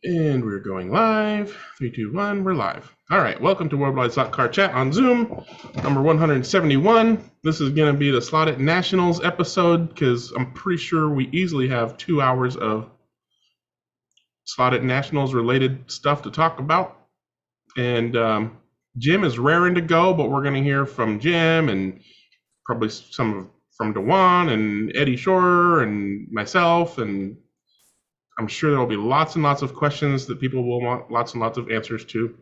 And we're going live. 3, 2, 1, we're live. All right, welcome to Worldwide Slot Car Chat on Zoom, number 171. This is going to be the Slot.it Nationals episode because I'm pretty sure we easily have 2 hours of Slot.it Nationals related stuff to talk about. And Jim is raring to go, but we're going to hear from Jim and probably some from Dewan and Eddie Shore and myself, and I'm sure there will be lots and lots of questions that people will want lots and lots of answers to.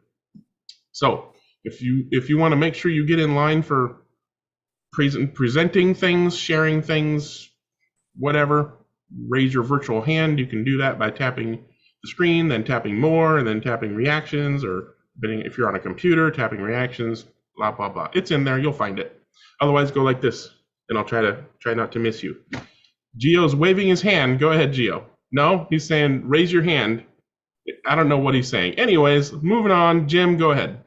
So if you want to make sure you get in line for presenting things, sharing things, whatever, raise your virtual hand. You can do that by tapping the screen, then tapping more, and then tapping reactions, or if you're on a computer, tapping reactions, blah, blah, blah. It's in there. You'll find it. Otherwise, go like this, and I'll try not to miss you. Gio's waving his hand. Go ahead, Gio. No, he's saying raise your hand. I don't know what he's saying. Anyways, moving on. Jim, go ahead.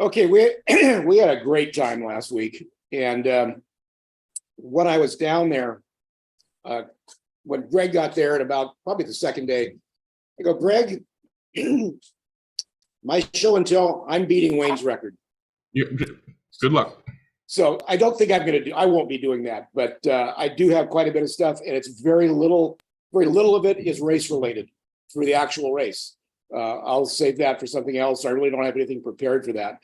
Okay, we had a great time last week, and when I was down there, when Greg got there at about probably the second day, I go, Greg, my show and tell, I'm beating Wayne's record. Good luck. So I don't think I won't be doing that, but I do have quite a bit of stuff, and it's very little of it is race related for the actual race. I'll save that for something else. I really don't have anything prepared for that.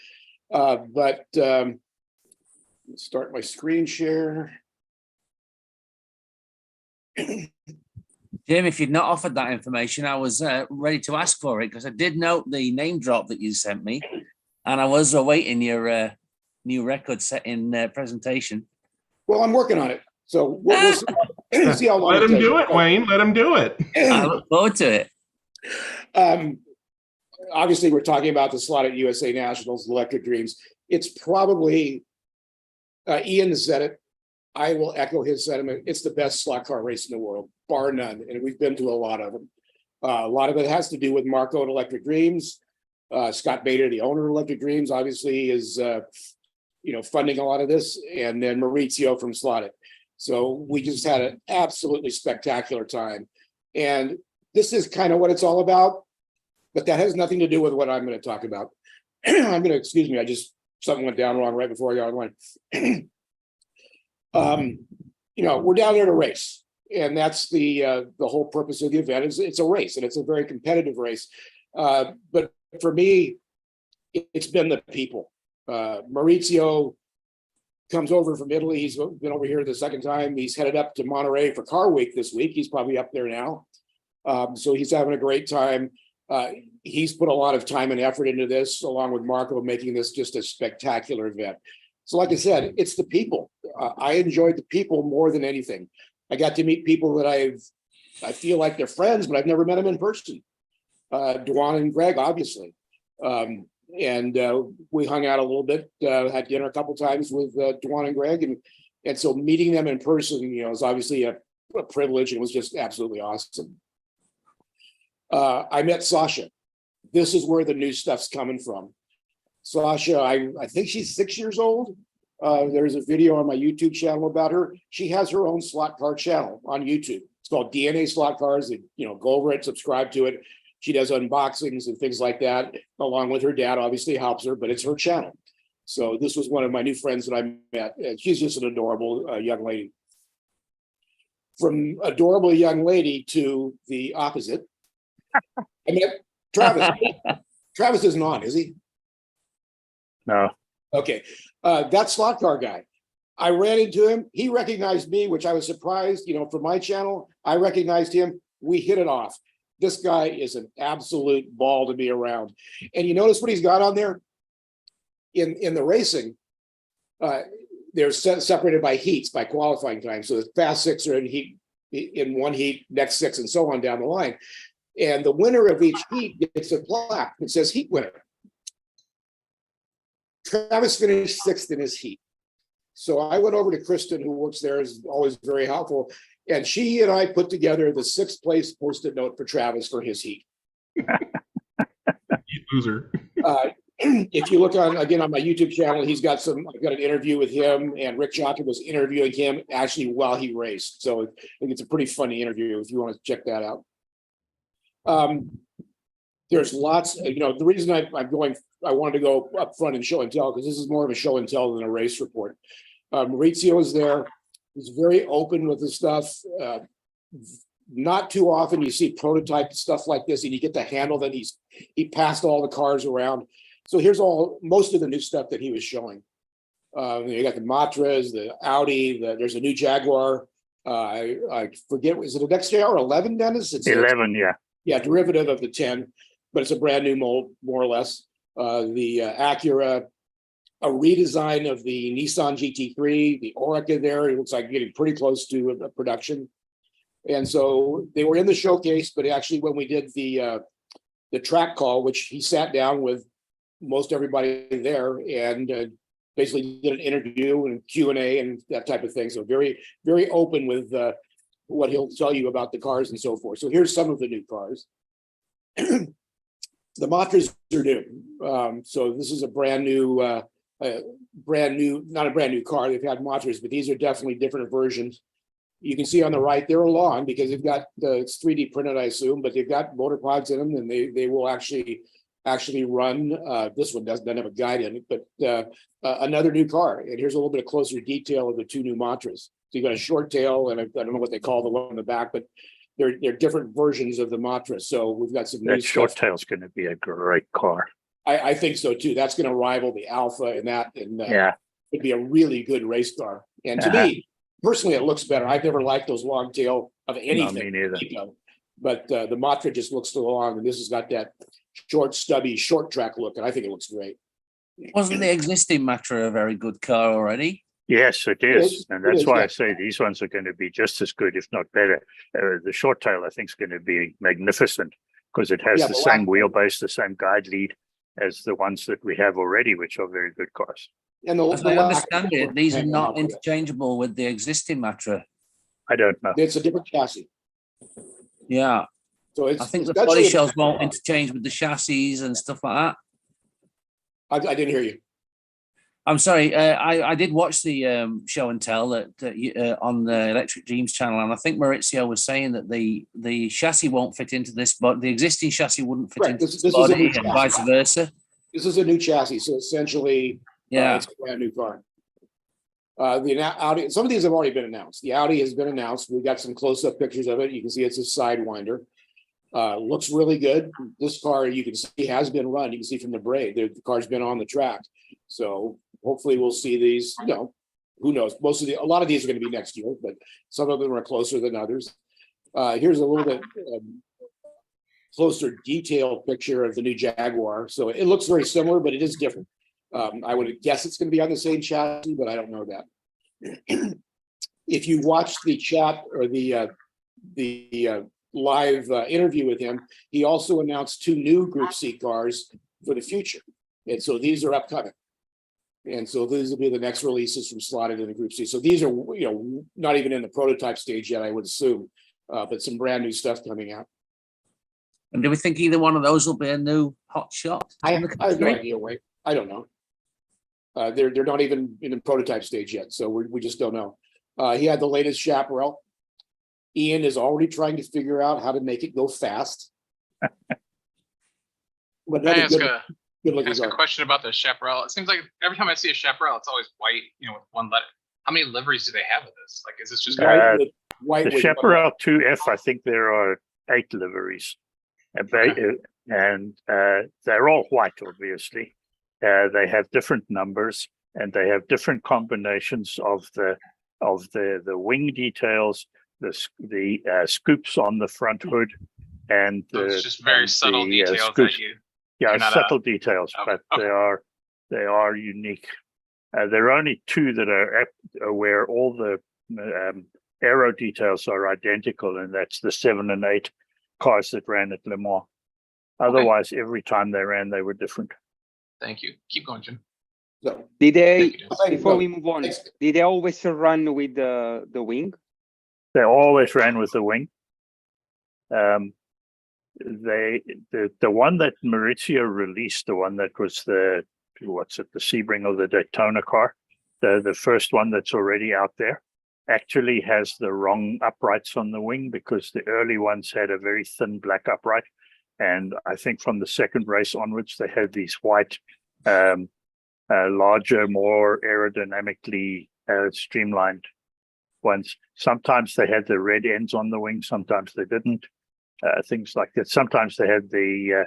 But let's start my screen share. Jim, if you'd not offered that information, I was ready to ask for it because I did note the name drop that you sent me, and I was awaiting your new record-setting presentation. Well, I'm working on it, so we'll see how long. Let him do it, Wayne. Let him do it. I look forward to it. Obviously, we're talking about the Slot.it USA Nationals Electric Dreams. It's probably Ian said it. I will echo his sentiment. It's the best slot car race in the world, bar none. And we've been to a lot of them. A lot of it has to do with Marco and Electric Dreams. Scott Bader, the owner of Electric Dreams, obviously is funding a lot of this, and then Maurizio from Slot.it. So we just had an absolutely spectacular time. And this is kind of what it's all about, but that has nothing to do with what I'm going to talk about. Excuse me, something went down wrong right before I got online. We're down there to race, and that's the whole purpose of the event. It's a race, and it's a very competitive race. But for me, it's been the people. Maurizio comes over from Italy. He's been over here the second time. He's headed up to Monterey for Car Week this week. He's probably up there now. So he's having a great time. He's put a lot of time and effort into this, along with Marco, making this just a spectacular event. So like I said, it's the people. I enjoyed the people more than anything. I got to meet people that I feel like they're friends, but I've never met them in person. Dewan and Greg, obviously. And we hung out a little bit, had dinner a couple times with Dewan and Greg. And so meeting them in person, is obviously a privilege, and it was just absolutely awesome. I met Sasha. This is where the new stuff's coming from. Sasha, I think she's 6 years old. There's a video on my YouTube channel about her. She has her own slot car channel on YouTube. It's called DNA Slot Cars. Go over it, subscribe to it. She does unboxings and things like that, along with her dad, obviously helps her, but it's her channel. So this was one of my new friends that I met, and she's just an adorable young lady. From adorable young lady to the opposite, I met Travis. Travis isn't on, is he? No. Okay. That slot car guy. I ran into him. He recognized me, which I was surprised. For my channel, I recognized him. We hit it off. This guy is an absolute ball to be around. And you notice what he's got on there? In the racing, they're separated by heats, by qualifying time. So the fast six are in one heat, next six, and so on down the line. And the winner of each heat gets a plaque that says heat winner. Travis finished sixth in his heat. So I went over to Kristen, who works there, is always very helpful. And she and I put together the 6th place Post-it note for Travis for his heat. Loser. If you look on my YouTube channel, I've got an interview with him, and Rick Johnson was interviewing him actually while he raced. So I think it's a pretty funny interview if you want to check that out. There's lots, the reason I wanted to go up front and show and tell, because this is more of a show and tell than a race report. Maurizio is there. He's very open with the stuff. Not too often you see prototype stuff like this, and you get the handle that he passed all the cars around. So here's most of the new stuff that he was showing. You got the Matras, the Audi, there's a new Jaguar. I forget, is it an XJR or 11, Dennis? It's 11, yeah. Yeah, derivative of the 10, but it's a brand new mold, more or less. The Acura, a redesign of the Nissan GT3, the Oreca there. It looks like getting pretty close to a production. And so they were in the showcase, but actually when we did the track call, which he sat down with most everybody there and basically did an interview and Q&A and that type of thing. So very, very open with what he'll tell you about the cars and so forth. So here's some of the new cars. The Matras are new. So this is a brand new, not a brand new car. They've had Matras, but these are definitely different versions. You can see on the right, they're a lawn because they've got it's 3D printed, I assume, but they've got motor pods in them and they will actually run. This one doesn't have a guide in it, but another new car. And here's a little bit of closer detail of the two new Matras. So you got a short tail, and I don't know what they call the one in the back, but they're different versions of the Matra. So we've got some new That short tail is going to be a great car. I think so too. That's going to rival the Alpha and that, and yeah, it'd be a really good race car. And to me, personally, it looks better. I've never liked those long tail of anything. No, me neither. But the Matra just looks so long, and this has got that short, stubby, short track look, and I think it looks great. Wasn't the existing Matra a very good car already? Yes, it is. And that's why I say these ones are going to be just as good, if not better. The short tail, I think, is going to be magnificent because it has the same wheelbase, the same guide lead as the ones that we have already, which are very good cars. And as I understand it, these are not interchangeable with the existing Matra. I don't know. It's a different chassis. Yeah. So I think the body shells won't interchange with the chassis and stuff like that. I didn't hear you. I'm sorry. I did watch the show and tell that on the Electric Dreams channel, and I think Maurizio was saying that the chassis won't fit into this, but the existing chassis wouldn't fit into this body, and vice versa. This is a new chassis, so essentially, it's a brand new car. The Audi, some of these have already been announced. The Audi has been announced. We got some close-up pictures of it. You can see it's a Sidewinder. Looks really good. This car, you can see, has been run. You can see from the braid, the car's been on the track. So hopefully we'll see these. Who knows? A lot of these are going to be next year, but some of them are closer than others. Here's a little bit closer detailed picture of the new Jaguar. So it looks very similar, but it is different. I would guess it's going to be on the same chassis, but I don't know that. If you watch the chat or the live interview with him, he also announced 2 new Group C cars for the future. And so these are upcoming. And so these will be the next releases from Slot.it in the Group C. So these are, not even in the prototype stage yet, I would assume, but some brand new stuff coming out. And do we think either one of those will be a new hot shot? I have no idea, Wait. I don't know. They're not even in the prototype stage yet, so we just don't know. He had the latest Chaparral. Ian is already trying to figure out how to make it go fast. But I ask a question about the Chaparral. It seems like every time I see a Chaparral, it's always white, with one letter. How many liveries do they have of this? Like, is this just white? The Chaparral 2F, I think there are 8 liveries, and they're all white, obviously. They have different numbers, and they have different combinations of the wing details, the scoops on the front hood, and it's just very subtle details scoops. Subtle details, okay. But they are unique. There are only 2 that are where all the aero details are identical, and that's the 7 and 8 cars that ran at Le Mans. Otherwise, every time they ran, they were different. Thank you. Keep going, Jim. So, did they, before we move on, did they always run with the wing? They always ran with the wing. The one that Maurizio released, the one that was the Sebring or the Daytona car, the first one that's already out there, actually has the wrong uprights on the wing, because the early ones had a very thin black upright. And I think from the second race onwards, they had these white, larger, more aerodynamically streamlined ones. Sometimes they had the red ends on the wing, sometimes they didn't. Things like that. Sometimes they had the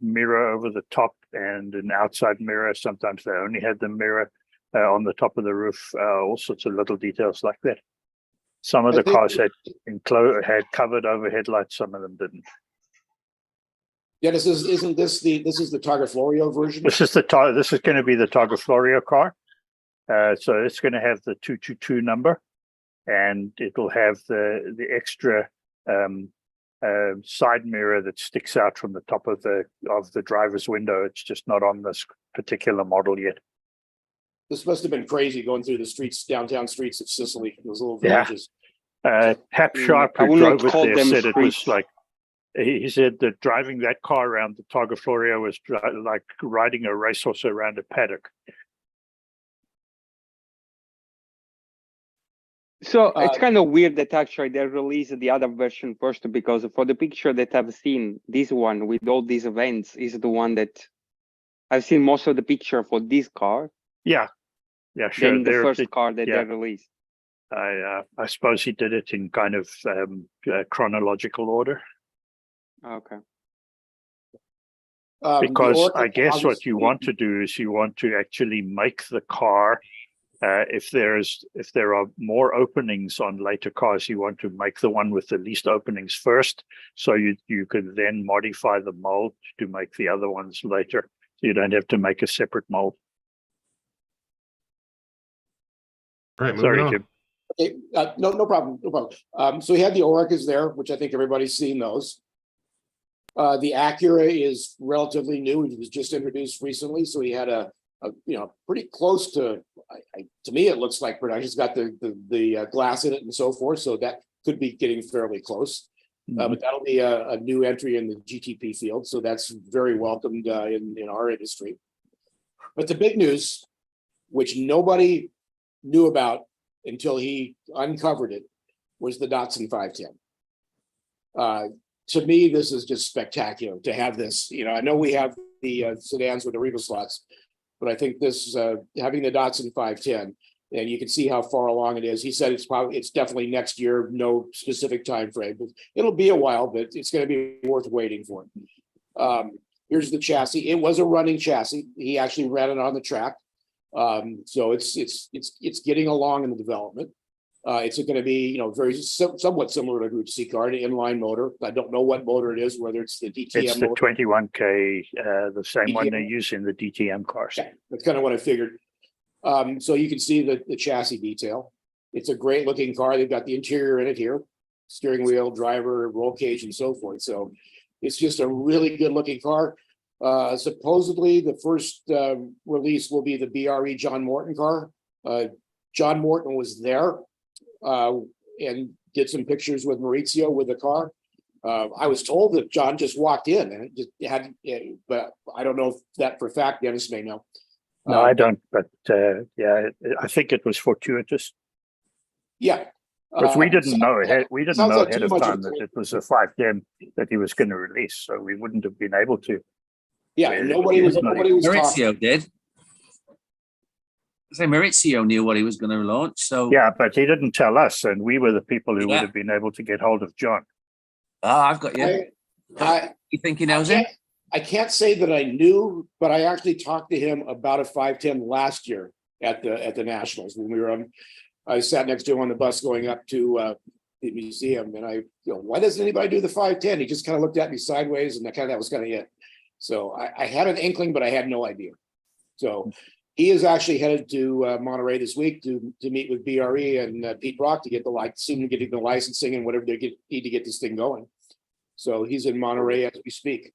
mirror over the top and an outside mirror. Sometimes they only had the mirror on the top of the roof. All sorts of little details like that. Some of the cars had covered overhead lights. Some of them didn't. Yeah, this is the Targa Florio version? This is going to be the Targa Florio car. So it's going to have the 222 number, and it'll have the extra side mirror that sticks out from the top of the driver's window. It's just not on this particular model yet. This must have been crazy going through the downtown streets of Sicily, those little villages. Hap Sharp, who drove it there, said it was like, he said that driving that car around the Targa Florio was like riding a racehorse around a paddock. So it's kind of weird that actually they released the other version first, because for the picture that I've seen, this one with all these events is the one that I've seen most of the picture for this car. Yeah, sure. Than the first car that they released. I suppose he did it in kind of chronological order. Okay. Because I guess what you want to do is you want to actually make the car. If there are more openings on later cars, you want to make the one with the least openings first, so you can then modify the mold to make the other ones later. So you don't have to make a separate mold. All right, sorry, on. Jim. Okay, no problem. So we had the Oricas there, which I think everybody's seen those. The Acura is relatively new. It was just introduced recently, so he had a pretty close to me it looks like production. It's got the glass in it and so forth, so that could be getting fairly close. But that'll be a new entry in the GTP field, so that's very welcomed in our industry. But the big news, which nobody knew about until he uncovered it, was the Datsun 510. To me, this is just spectacular to have this. I know we have the sedans with the Riva slots, but I think this having the Datsun 510, and you can see how far along it is. He said it's definitely next year, no specific time frame, but it'll be a while, but it's going to be worth waiting for. Here's the chassis. It was a running chassis. He actually ran it on the track, so it's getting along in the development. It's going to be very somewhat similar to a Group C car, an inline motor. I don't know what motor it is, whether it's the DTM. It's the motor. 21K, the same DTM. one they use in the DTM cars. Yeah, that's kind of what I figured. So you can see the chassis detail. It's a great looking car. They've got the interior in it here, steering wheel, driver, roll cage, and so forth. So it's just a really good looking car. Supposedly the first release will be the BRE John Morton car. John Morton was there and did some pictures with Maurizio with the car. I was told that John just walked in and it just had, but I don't know if that for a fact. Dennis may know. No, I don't. But I think it was fortuitous. Yeah, because we didn't know ahead. We didn't know like ahead of time that it was a 510 that he was going to release, so we wouldn't have been able to. Yeah, nobody was Maurizio did. So Maurizio knew what he was going to launch. So yeah, but he didn't tell us, and we were the people who would have been able to get hold of John. I've got you. You think he knows it? I can't say that I knew, but I actually talked to him about a 510 last year at the Nationals when we were I sat next to him on the bus going up to the museum, and why doesn't anybody do the 510? He just kind of looked at me sideways, and that was kind of it. So I had an inkling, but I had no idea. So he is actually headed to Monterey this week to meet with BRE and Pete Brock to get getting the licensing and whatever they need to get this thing going. So he's in Monterey as we speak.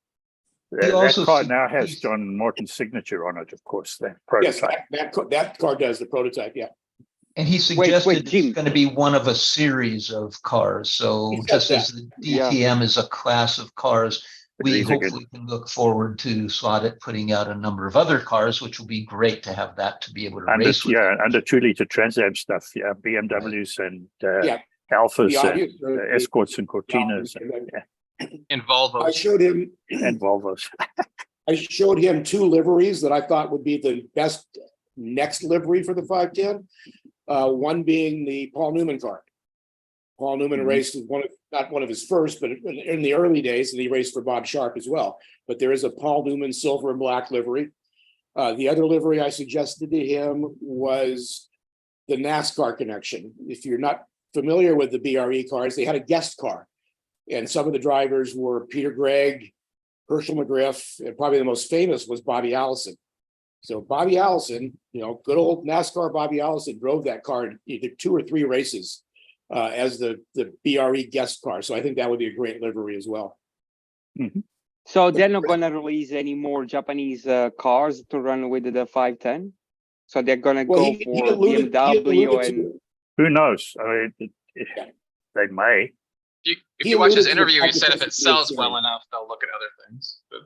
That car now has John Morton's signature on it, of course. That prototype. Yes, that car does the prototype. Yeah. And he suggested it's going to be one of a series of cars. So just as the DTM is a class of cars, we These are good. hopefully can look forward to Slot.it putting out a number of other cars, which will be great to have that to be able to Under, race with. yeah, under 2-liter Trans Am stuff. Yeah, BMWs and Yeah. Alphas The obvious and Escorts and Cortinas And I Volvos. showed him and Volvos. I showed him 2 liveries that I thought would be the best next livery for the 510. One being the Paul Newman car. Paul Newman raced not one of his first, but in the early days, and he raced for Bob Sharp as well. But there is a Paul Newman silver and black livery. The other livery I suggested to him was the NASCAR connection. If you're not familiar with the BRE cars, they had a guest car. And some of the drivers were Peter Gregg, Herschel McGriff, and probably the most famous was Bobby Allison. So Bobby Allison, good old NASCAR Bobby Allison drove that car in either 2 or 3 races as the BRE guest car. So I think that would be a great livery as well. So they're not gonna release any more Japanese cars to run with the 510. So they're gonna go for BMW and Who knows? I mean, they may. If you watch his interview, he said if it sells well enough, they'll look at other things. But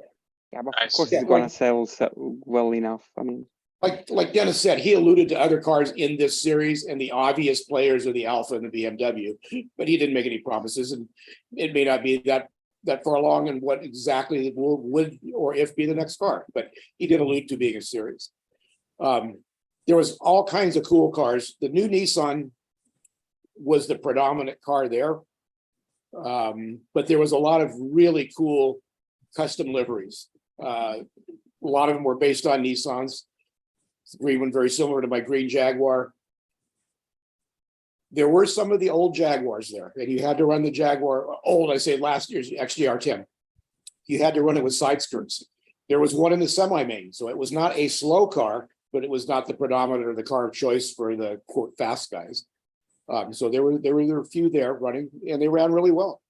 yeah, but I of course see. it's gonna sell well enough. I mean, Like Dennis said, he alluded to other cars in this series, and the obvious players are the Alpha and the BMW, but he didn't make any promises, and it may not be that far along in what exactly would or if be the next car, but he did allude to being a series. There was all kinds of cool cars. The new Nissan was the predominant car there, but there was a lot of really cool custom liveries. A lot of them were based on Nissans. The green one very similar to my green Jaguar. There were some of the old Jaguars there, and you had to run the Jaguar, old, I say last year's XJR10. You had to run it with side skirts. There was one in the semi-main, so it was not a slow car, but it was not the predominant or the car of choice for the quote fast guys. So there were a few there running, and they ran really well.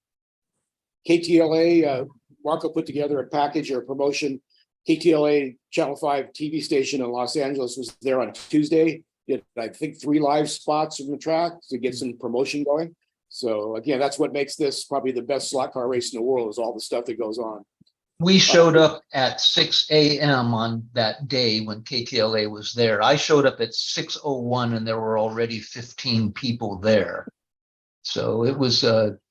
KTLA, Marco put together a package or a promotion. KTLA Channel 5 TV station in Los Angeles was there on Tuesday. Did, I think, 3 live spots from the track to get some promotion going. So again, that's what makes this probably the best slot car race in the world, is all the stuff that goes on. We showed up at 6 a.m. on that day when KTLA was there. I showed up at 6:01 and there were already 15 people there. So it was,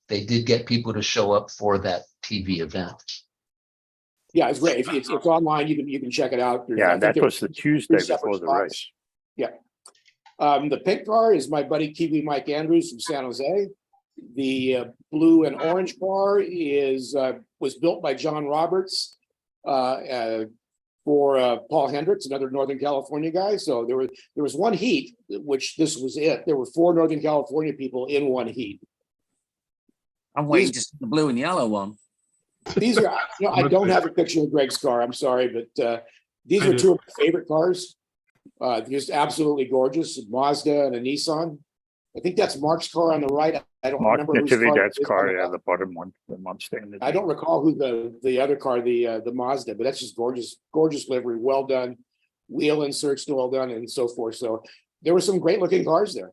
they did get people to show up for that TV event. Yeah, it's great. It's online. You can check it out. Yeah, that was the Tuesday before the race. Yeah. The pink car is my buddy Kiwi Mike Andrews from San Jose. The blue and orange car was built by John Roberts for Paul Hendricks, another Northern California guy. So there was one heat, which this was it. There were 4 Northern California people in one heat. I'm waiting just the blue and yellow one. These are, I don't have a picture of Greg's car. I'm sorry, but these are 2 of my favorite cars. Just absolutely gorgeous. A Mazda and a Nissan. I think that's Mark's car on the right. I don't remember whose car. Yeah, the bottom one, the Monster. I don't recall who the other car, the Mazda, but that's just gorgeous livery, well done, wheel inserts well done, and so forth. So there were some great looking cars there.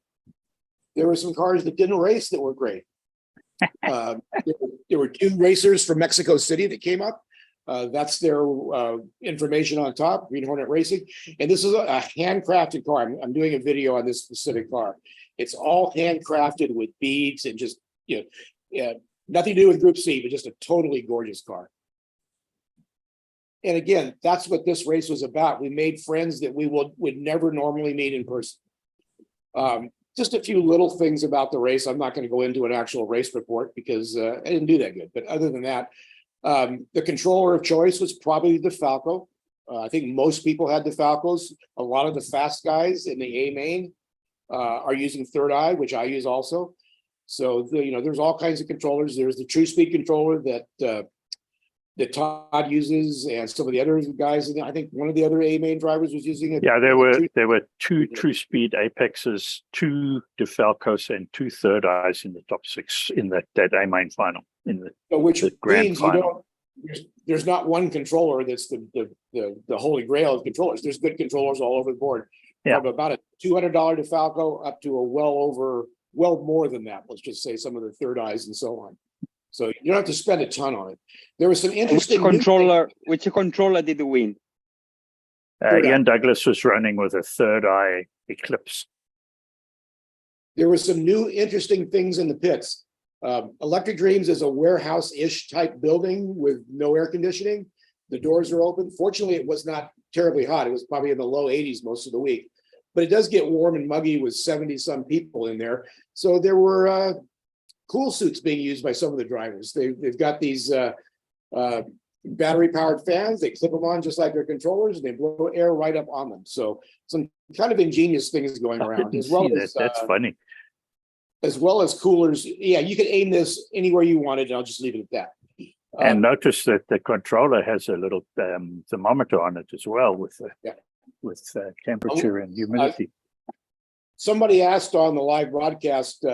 There were some cars that didn't race that were great. There were 2 racers from Mexico City that came up. That's their information on top, Green Hornet Racing. And this is a handcrafted car. I'm doing a video on this specific car. It's all handcrafted with beads and just, nothing to do with Group C, but just a totally gorgeous car. And again, that's what this race was about. We made friends that we would never normally meet in person. Just a few little things about the race. I'm not going to go into an actual race report because I didn't do that good. But other than that, the controller of choice was probably the Falco. I think most people had the Falcos. A lot of the fast guys in the A main are using Third Eye, which I use also. So there's all kinds of controllers. There's the True Speed controller that Todd uses, and some of the other guys. And I think one of the other A main drivers was using it. Yeah, there were 2 True Speed Apexes, 2 DeFalcos, and 2 Third Eyes in the top 6 in that A main final. Which means there's not one controller that's the holy grail of controllers. There's good controllers all over the board. Yeah. From about a $200 DeFalco up to well more than that. Let's just say some of the Third Eyes and so on. So you don't have to spend a ton on it. There was some interesting Which controller did win? Ian Douglas was running with a third eye Eclipse. There were some new interesting things in the pits. Electric Dreams is a warehouse-ish type building with no air conditioning. The doors are open. Fortunately, it was not terribly hot. It was probably in the low 80s most of the week. But it does get warm and muggy with 70-some people in there. So there were cool suits being used by some of the drivers. They've got these battery-powered fans. They clip them on just like their controllers, and they blow air right up on them. So some kind of ingenious things going around. As well as That's funny. As well as coolers. Yeah, you can aim this anywhere you want it, and I'll just leave it at that. And notice that the controller has a little thermometer on it as well with temperature and humidity. Somebody asked on the live broadcast,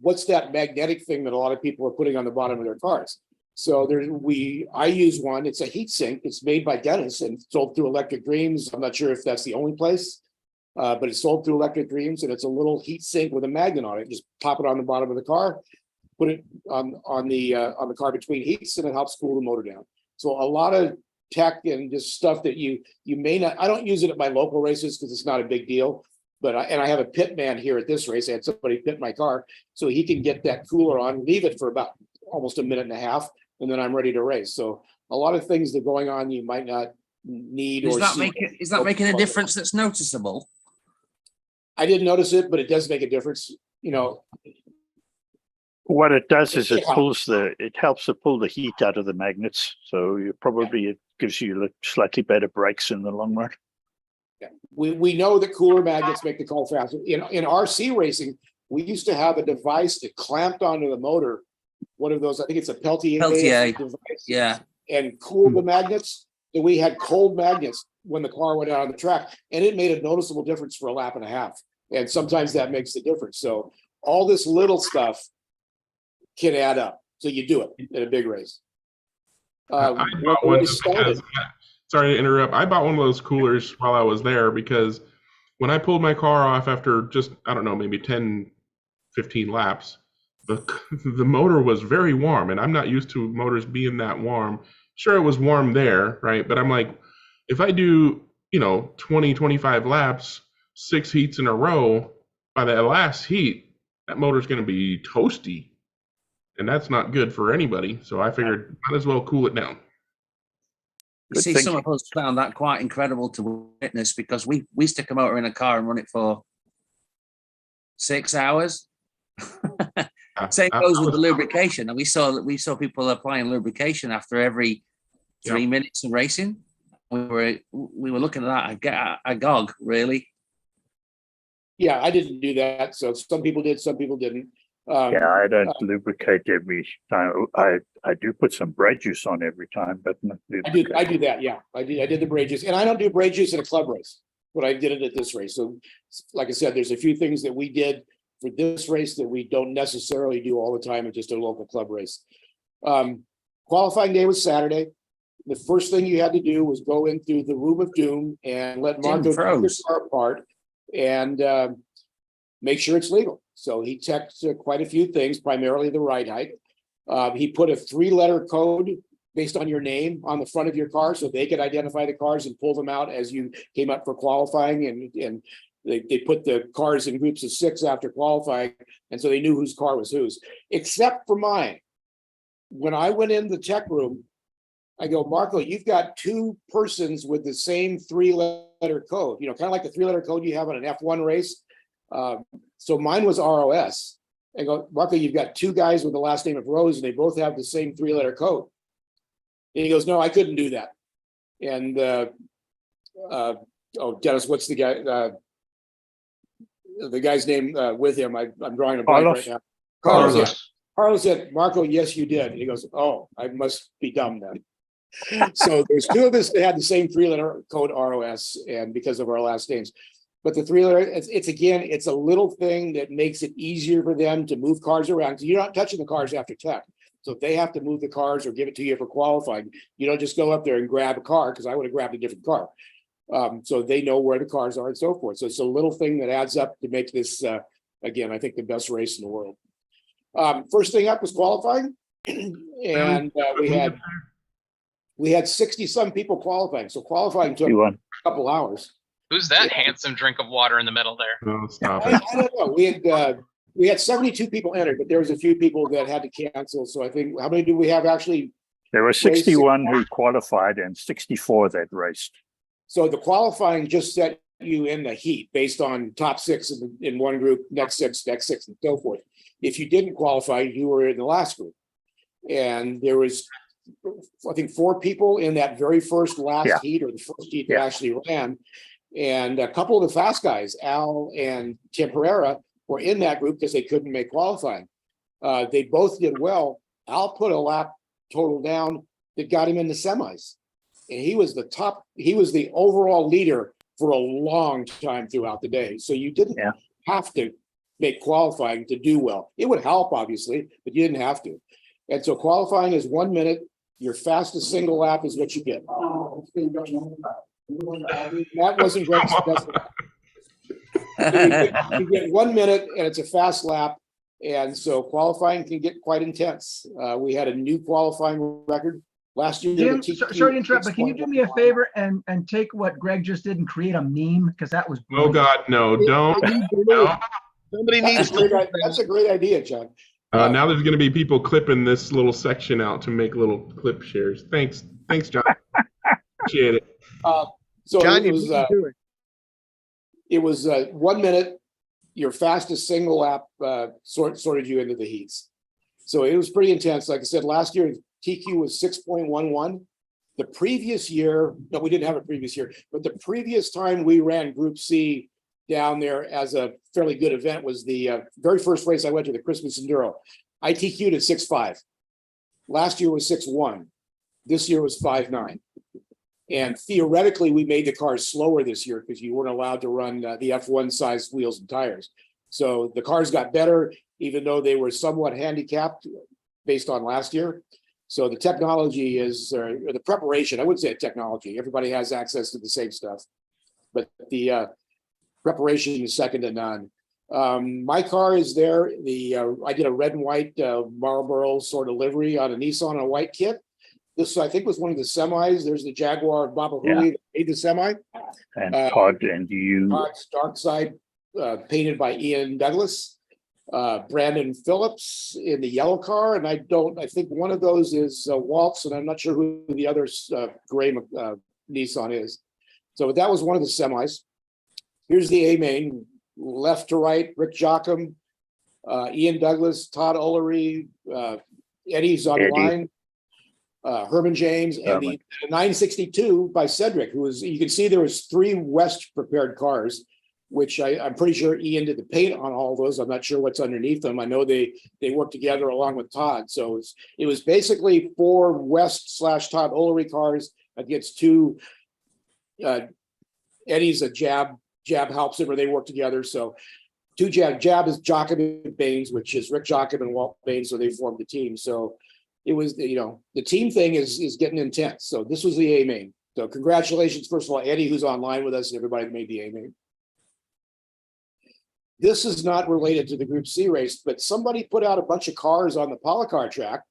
what's that magnetic thing that a lot of people are putting on the bottom of their cars? So I use one. It's a heat sink. It's made by Dennis and sold through Electric Dreams. I'm not sure if that's the only place, but it's sold through Electric Dreams, and it's a little heat sink with a magnet on it. Just pop it on the bottom of the car, put it on the car between heats, and it helps cool the motor down. So a lot of tech and just stuff that you may not. I don't use it at my local races because it's not a big deal. But I have a pit man here at this race. I had somebody pit my car, so he can get that cooler on, leave it for about almost a minute and a half, and then I'm ready to race. So a lot of things that are going on you might not need. Is that making a difference that's noticeable? I didn't notice it, but it does make a difference. What it does is it helps to pull the heat out of the magnets. So it gives you slightly better brakes in the long run. Yeah. We know that cooler magnets make the car faster. In RC racing, we used to have a device that clamped onto the motor. One of those, I think it's a Peltier device. Yeah. And cooled the magnets. And we had cold magnets when the car went out on the track, and it made a noticeable difference for a lap and a half. And sometimes that makes the difference. So all this little stuff can add up. So you do it in a big race. Sorry to interrupt. I bought one of those coolers while I was there because when I pulled my car off after just, I don't know, maybe 10, 15 laps, the motor was very warm, and I'm not used to motors being that warm. Sure, it was warm there, right? But I'm like, if I do, 20, 25 laps, 6 heats in a row, by the last heat, that motor's going to be toasty, and that's not good for anybody. So I figured might as well cool it down. You see, some of us found that quite incredible to witness because we stick a motor in a car and run it for 6 hours. Same goes with the lubrication, and we saw people applying lubrication after every 3 minutes of racing. We were looking at that agog, really. Yeah, I didn't do that. So some people did, some people didn't. I don't lubricate every time. I do put some brake juice on every time, but not lubricate. I do that. Yeah, I did the brake juice, and I don't do brake juice in a club race, but I did it at this race. So, like I said, there's a few things that we did for this race that we don't necessarily do all the time at just a local club race. Qualifying day was Saturday. The first thing you had to do was go in through the room of doom and let Marco take your car apart and make sure it's legal. So he checked quite a few things, primarily the ride height. He put a 3-letter code based on your name on the front of your car so they could identify the cars and pull them out as you came up for qualifying. And they put the cars in groups of 6 after qualifying. And so they knew whose car was whose, except for mine. When I went in the tech room, I go, Marco, you've got 2 persons with the same 3-letter code, kind of like the 3-letter code you have on an F1 race. So mine was ROS. I go, Marco, you've got 2 guys with the last name of Rose, and they both have the same 3-letter code. And he goes, no, I couldn't do that. And Dennis, what's the guy? The guy's name with him? I'm drawing a blank right now. Carlos said, Marco, yes, you did. And he goes, oh, I must be dumb then. So there's 2 of us that had the same 3-letter code ROS, and because of our last names. But the 3-letter, it's a little thing that makes it easier for them to move cars around. Because you're not touching the cars after tech. So if they have to move the cars or give it to you for qualifying, you don't just go up there and grab a car, because I would have grabbed a different car. So they know where the cars are and so forth. So it's a little thing that adds up to make this, again, I think the best race in the world. First thing up was qualifying. And we had 60-some people qualifying. So qualifying took a couple hours. Who's that handsome drink of water in the middle there? Oh, stop it. I don't know. We had 72 people entered, but there was a few people that had to cancel. So I think, how many do we have actually? There were 61 who qualified and 64 that raced. So the qualifying just set you in the heat based on top six in one group, next six, and so forth. If you didn't qualify, you were in the last group. And there was, I think, 4 people in that very first last heat, or the first heat that actually ran. And a couple of the fast guys, Al and Tim Pereira, were in that group because they couldn't make qualifying. They both did well. Al put a lap total down that got him in the semis. And he was the overall leader for a long time throughout the day. So you didn't have to make qualifying to do well. It would help, obviously, but you didn't have to. And so qualifying is 1 minute. Your fastest single lap is what you get. That wasn't great. You get 1 minute and it's a fast lap. And so qualifying can get quite intense. We had a new qualifying record last year. Jim, sorry to interrupt, but can you do me a favor and take what Greg just did and create a meme? Because that was brilliant. Oh God, no, don't. No. Somebody needs to. That's a great idea, John. Now there's going to be people clipping this little section out to make little clip shares. Thanks, John. Appreciate it. So John, it was 1 minute. Your fastest single lap sorted you into the heats. So it was pretty intense. Like I said, last year TQ was 6.11. The previous year, no, we didn't have a previous year, but the previous time we ran Group C down there as a fairly good event was the very first race I went to, the Christmas Enduro. I TQ'd at 6.5. Last year was 6.1. This year was 5.9. And theoretically, we made the cars slower this year because you weren't allowed to run the F1 size wheels and tires. So the cars got better, even though they were somewhat handicapped based on last year. So the technology is, or the preparation, I wouldn't say technology. Everybody has access to the same stuff. But the preparation is second to none. My car is there. I did a red and white Marlboro sort of livery on a Nissan on a white kit. This, I think, was one of the semis. There's the Jaguar of Baba Hooey that made the semi. And Todd and you. Todd's Dark Side, painted by Ian Douglas. Brandon Phillips in the yellow car. And I think one of those is Waltz, and I'm not sure who the other gray Nissan is. So that was one of the semis. Here's the A main, left to right, Rick Jocham, Ian Douglas, Todd Ullery, Eddie's on the line. Herman James, and the 962 by Cedric, who was, you can see there was 3 West prepared cars, which I'm pretty sure Ian did the paint on all those. I'm not sure what's underneath them. I know they worked together along with Todd. So it was basically 4 West / Todd Ullery cars against 2 Eddie's a Jab helps him, or they work together. So 2 Jab is Jocham and Baines, which is Rick Jocham and Walt Baines, so they formed the team. So it was, the team thing is getting intense. So this was the A main. So congratulations, first of all, Eddie, who's online with us, and everybody that made the A main. This is not related to the Group C race, but somebody put out a bunch of cars on the Polycar track,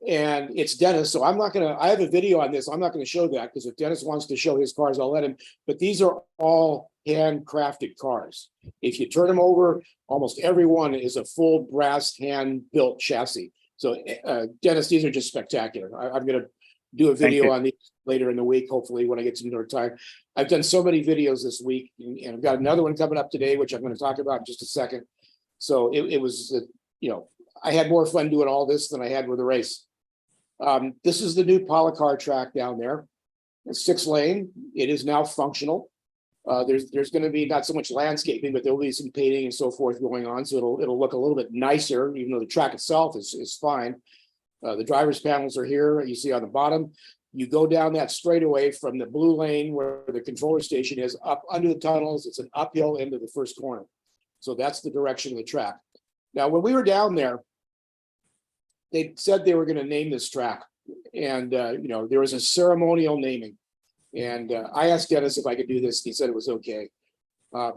and it's Dennis. So I have a video on this. I'm not going to show that because if Dennis wants to show his cars, I'll let him. But these are all handcrafted cars. If you turn them over, almost every one is a full brass hand-built chassis. So Dennis, these are just spectacular. I'm going to do a video on these later in the week, hopefully when I get some more time. I've done so many videos this week, and I've got another one coming up today, which I'm going to talk about in just a second. So it was, I had more fun doing all this than I had with the race. This is the new Polycar track down there. It's 6-lane. It is now functional. There's going to be not so much landscaping, but there'll be some painting and so forth going on. So it'll look a little bit nicer, even though the track itself is fine. The driver's panels are here. You see on the bottom. You go down that straightaway from the blue lane where the controller station is up under the tunnels. It's an uphill into the first corner. So that's the direction of the track. Now, when we were down there, they said they were going to name this track. And, there was a ceremonial naming. And I asked Dennis if I could do this. He said it was okay.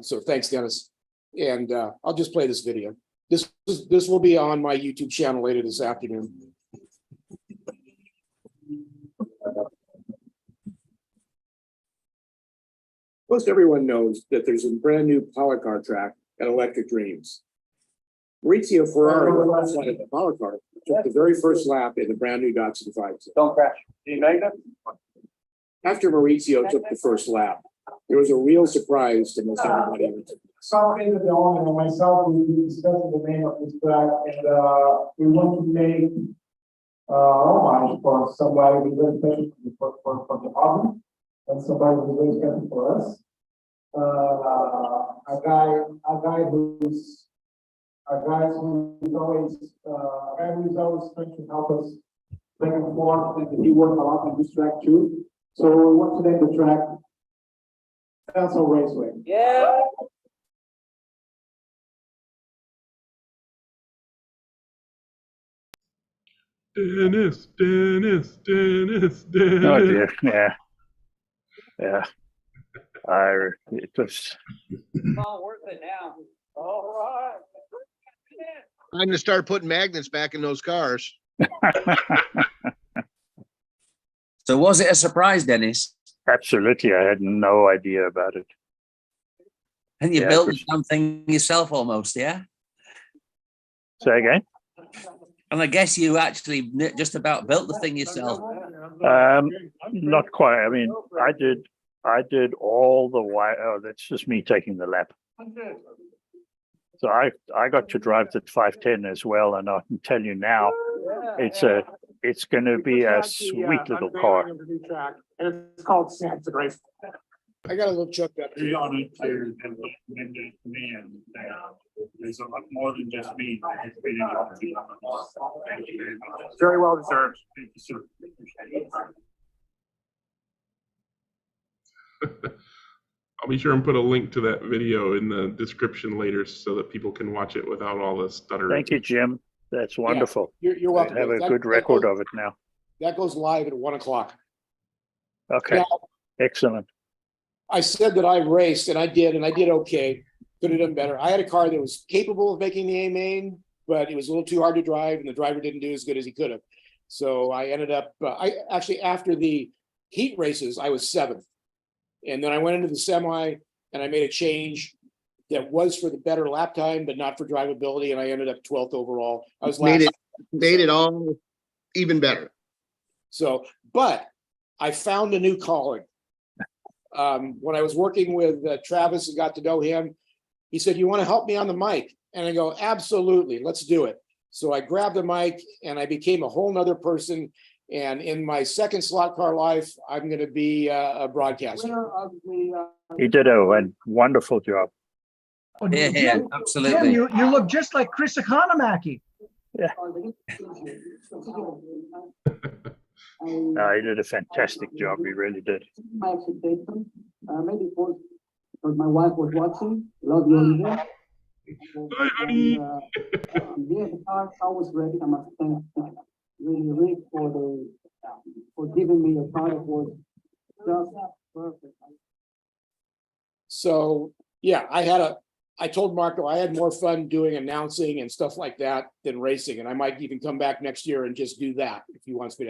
So thanks, Dennis. And I'll just play this video. This will be on my YouTube channel later this afternoon. Most everyone knows that there's a brand new power car track at Electric Dreams. Maurizio Ferrari, the power car, took the very first lap in the brand new Datsun 5. Don't crash. Do you make that? After Maurizio took the first lap, there was a real surprise to most everybody. Something that the owner and myself, we discussed the name of this track, and we want to make homage for somebody who's very special for the hobby, and somebody who's very special for us. A guy who's always trying to help us back and forth, and he worked a lot on this track too. So we want to name the track Samson Raceway. Yeah. Dennis. Oh dear, yeah. It was. Not worth it now. All right. Time to start putting magnets back in those cars. So was it a surprise, Dennis? Absolutely, I had no idea about it. And you Yeah, built for- something yourself almost, yeah? Say again? And I guess you actually just about built the thing yourself. Not quite. I mean, I did all the way. Oh, that's just me taking the lap. So I got to drive the 510 as well, and I can tell you now, it's going to be a sweet little car. And it's called Samson Raceway. I got a little choked up. Be honored to mention me, and there's a lot more than just me. Very well deserved. Thank you, sir. I'll be sure and put a link to that video in the description later so that people can watch it without all the stuttering. Thank you, Jim. That's wonderful. You're welcome. I have a That- good that record goes- of it now. That goes live at 1 o'clock. Okay, Now, excellent. I said that I raced, and I did okay. Could have done better. I had a car that was capable of making the A main, but it was a little too hard to drive, and the driver didn't do as good as he could have. So I ended up, I actually, after the heat races, I was 7th. And then I went into the semi, and I made a change that was for the better lap time, but not for drivability, and I ended up 12th overall. I was last. Made it all even better. So, but I found a new calling. When I was working with Travis and got to know him, he said, "You want to help me on the mic?" And I go, "Absolutely, let's do it." So I grabbed the mic and I became a whole nother person. And in my second slot car life, I'm going to be a broadcaster. He did a wonderful job. Oh, Yeah, Jim, absolutely. Jim, you look just like Chris Economaki. No, he did a fantastic job. He really did. My expectation, maybe because my wife was watching. Love you, Olivia. Hi, honey. Yeah, the car was ready. I must thank really Rick for giving me a car that was just perfect. So yeah, I told Marco I had more fun doing announcing and stuff like that than racing. And I might even come back next year and just do that if he wants me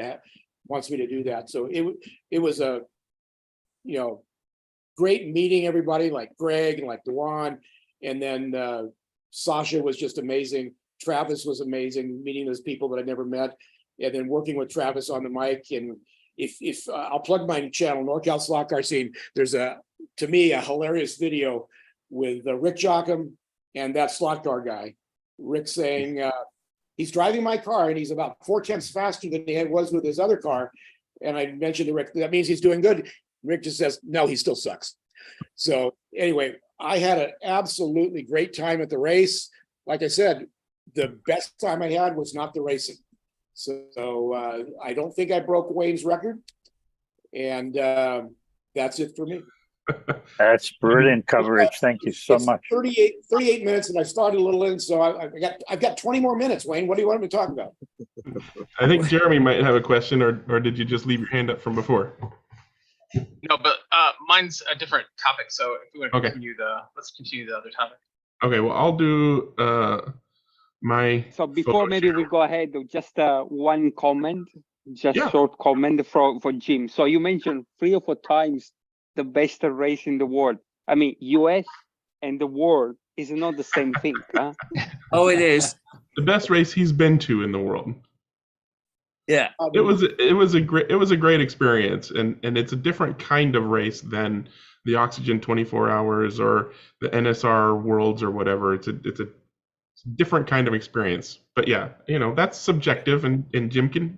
to do that. So it was a, great meeting everybody like Greg and like Dewan. And then Sasha was just amazing. Travis was amazing, meeting those people that I'd never met. And then working with Travis on the mic. And if I'll plug my channel, NorCal Slot Car Scene, there's to me, a hilarious video with Rick Jockum and that slot car guy. Rick saying, he's driving my car and he's about 4/10 faster than he was with his other car. And I mentioned to Rick, that means he's doing good. Rick just says, no, he still sucks. So anyway, I had an absolutely great time at the race. Like I said, the best time I had was not the racing. So I don't think I broke Wayne's record. And that's it for me. That's brilliant coverage. Thank you so It's much. 38 minutes, and I started a little in, so I've got 20 more minutes. Wayne, what do you want me to talk about? I think Jeremy might have a question, or did you just leave your hand up from before? No, but mine's a different topic. So if we want to Okay. let's continue the other topic. Okay, well, I'll do my So before maybe we go ahead, just one comment, short comment for Jim. So you mentioned 3 or 4 times the best race in the world. I mean, US and the world is not the same thing, huh? Oh, it is. the best race he's been to in the world. Yeah. It was a great experience, and it's a different kind of race than the Oxygen 24 Hours or the NSR Worlds or whatever. It's a different kind of experience. But yeah, that's subjective, and Jim can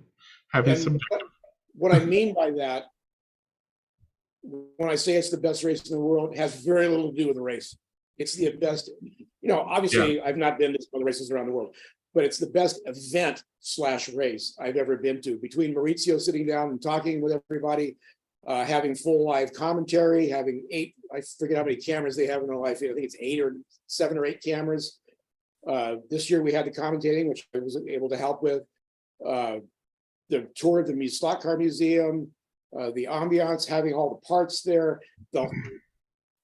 have his subjective. What I mean by that, when I say it's the best race in the world, it has very little to do with the race. It's the best, obviously I've not been to some other races around the world, but it's the best event/race I've ever been to. Between Maurizio sitting down and talking with everybody, having full live commentary, having 8, I forget how many cameras they have in their life. I think it's 8 or 7 or 8 cameras. This year we had the commentating, which I was able to help with. The tour of the slot car museum, the ambiance, having all the parts there. The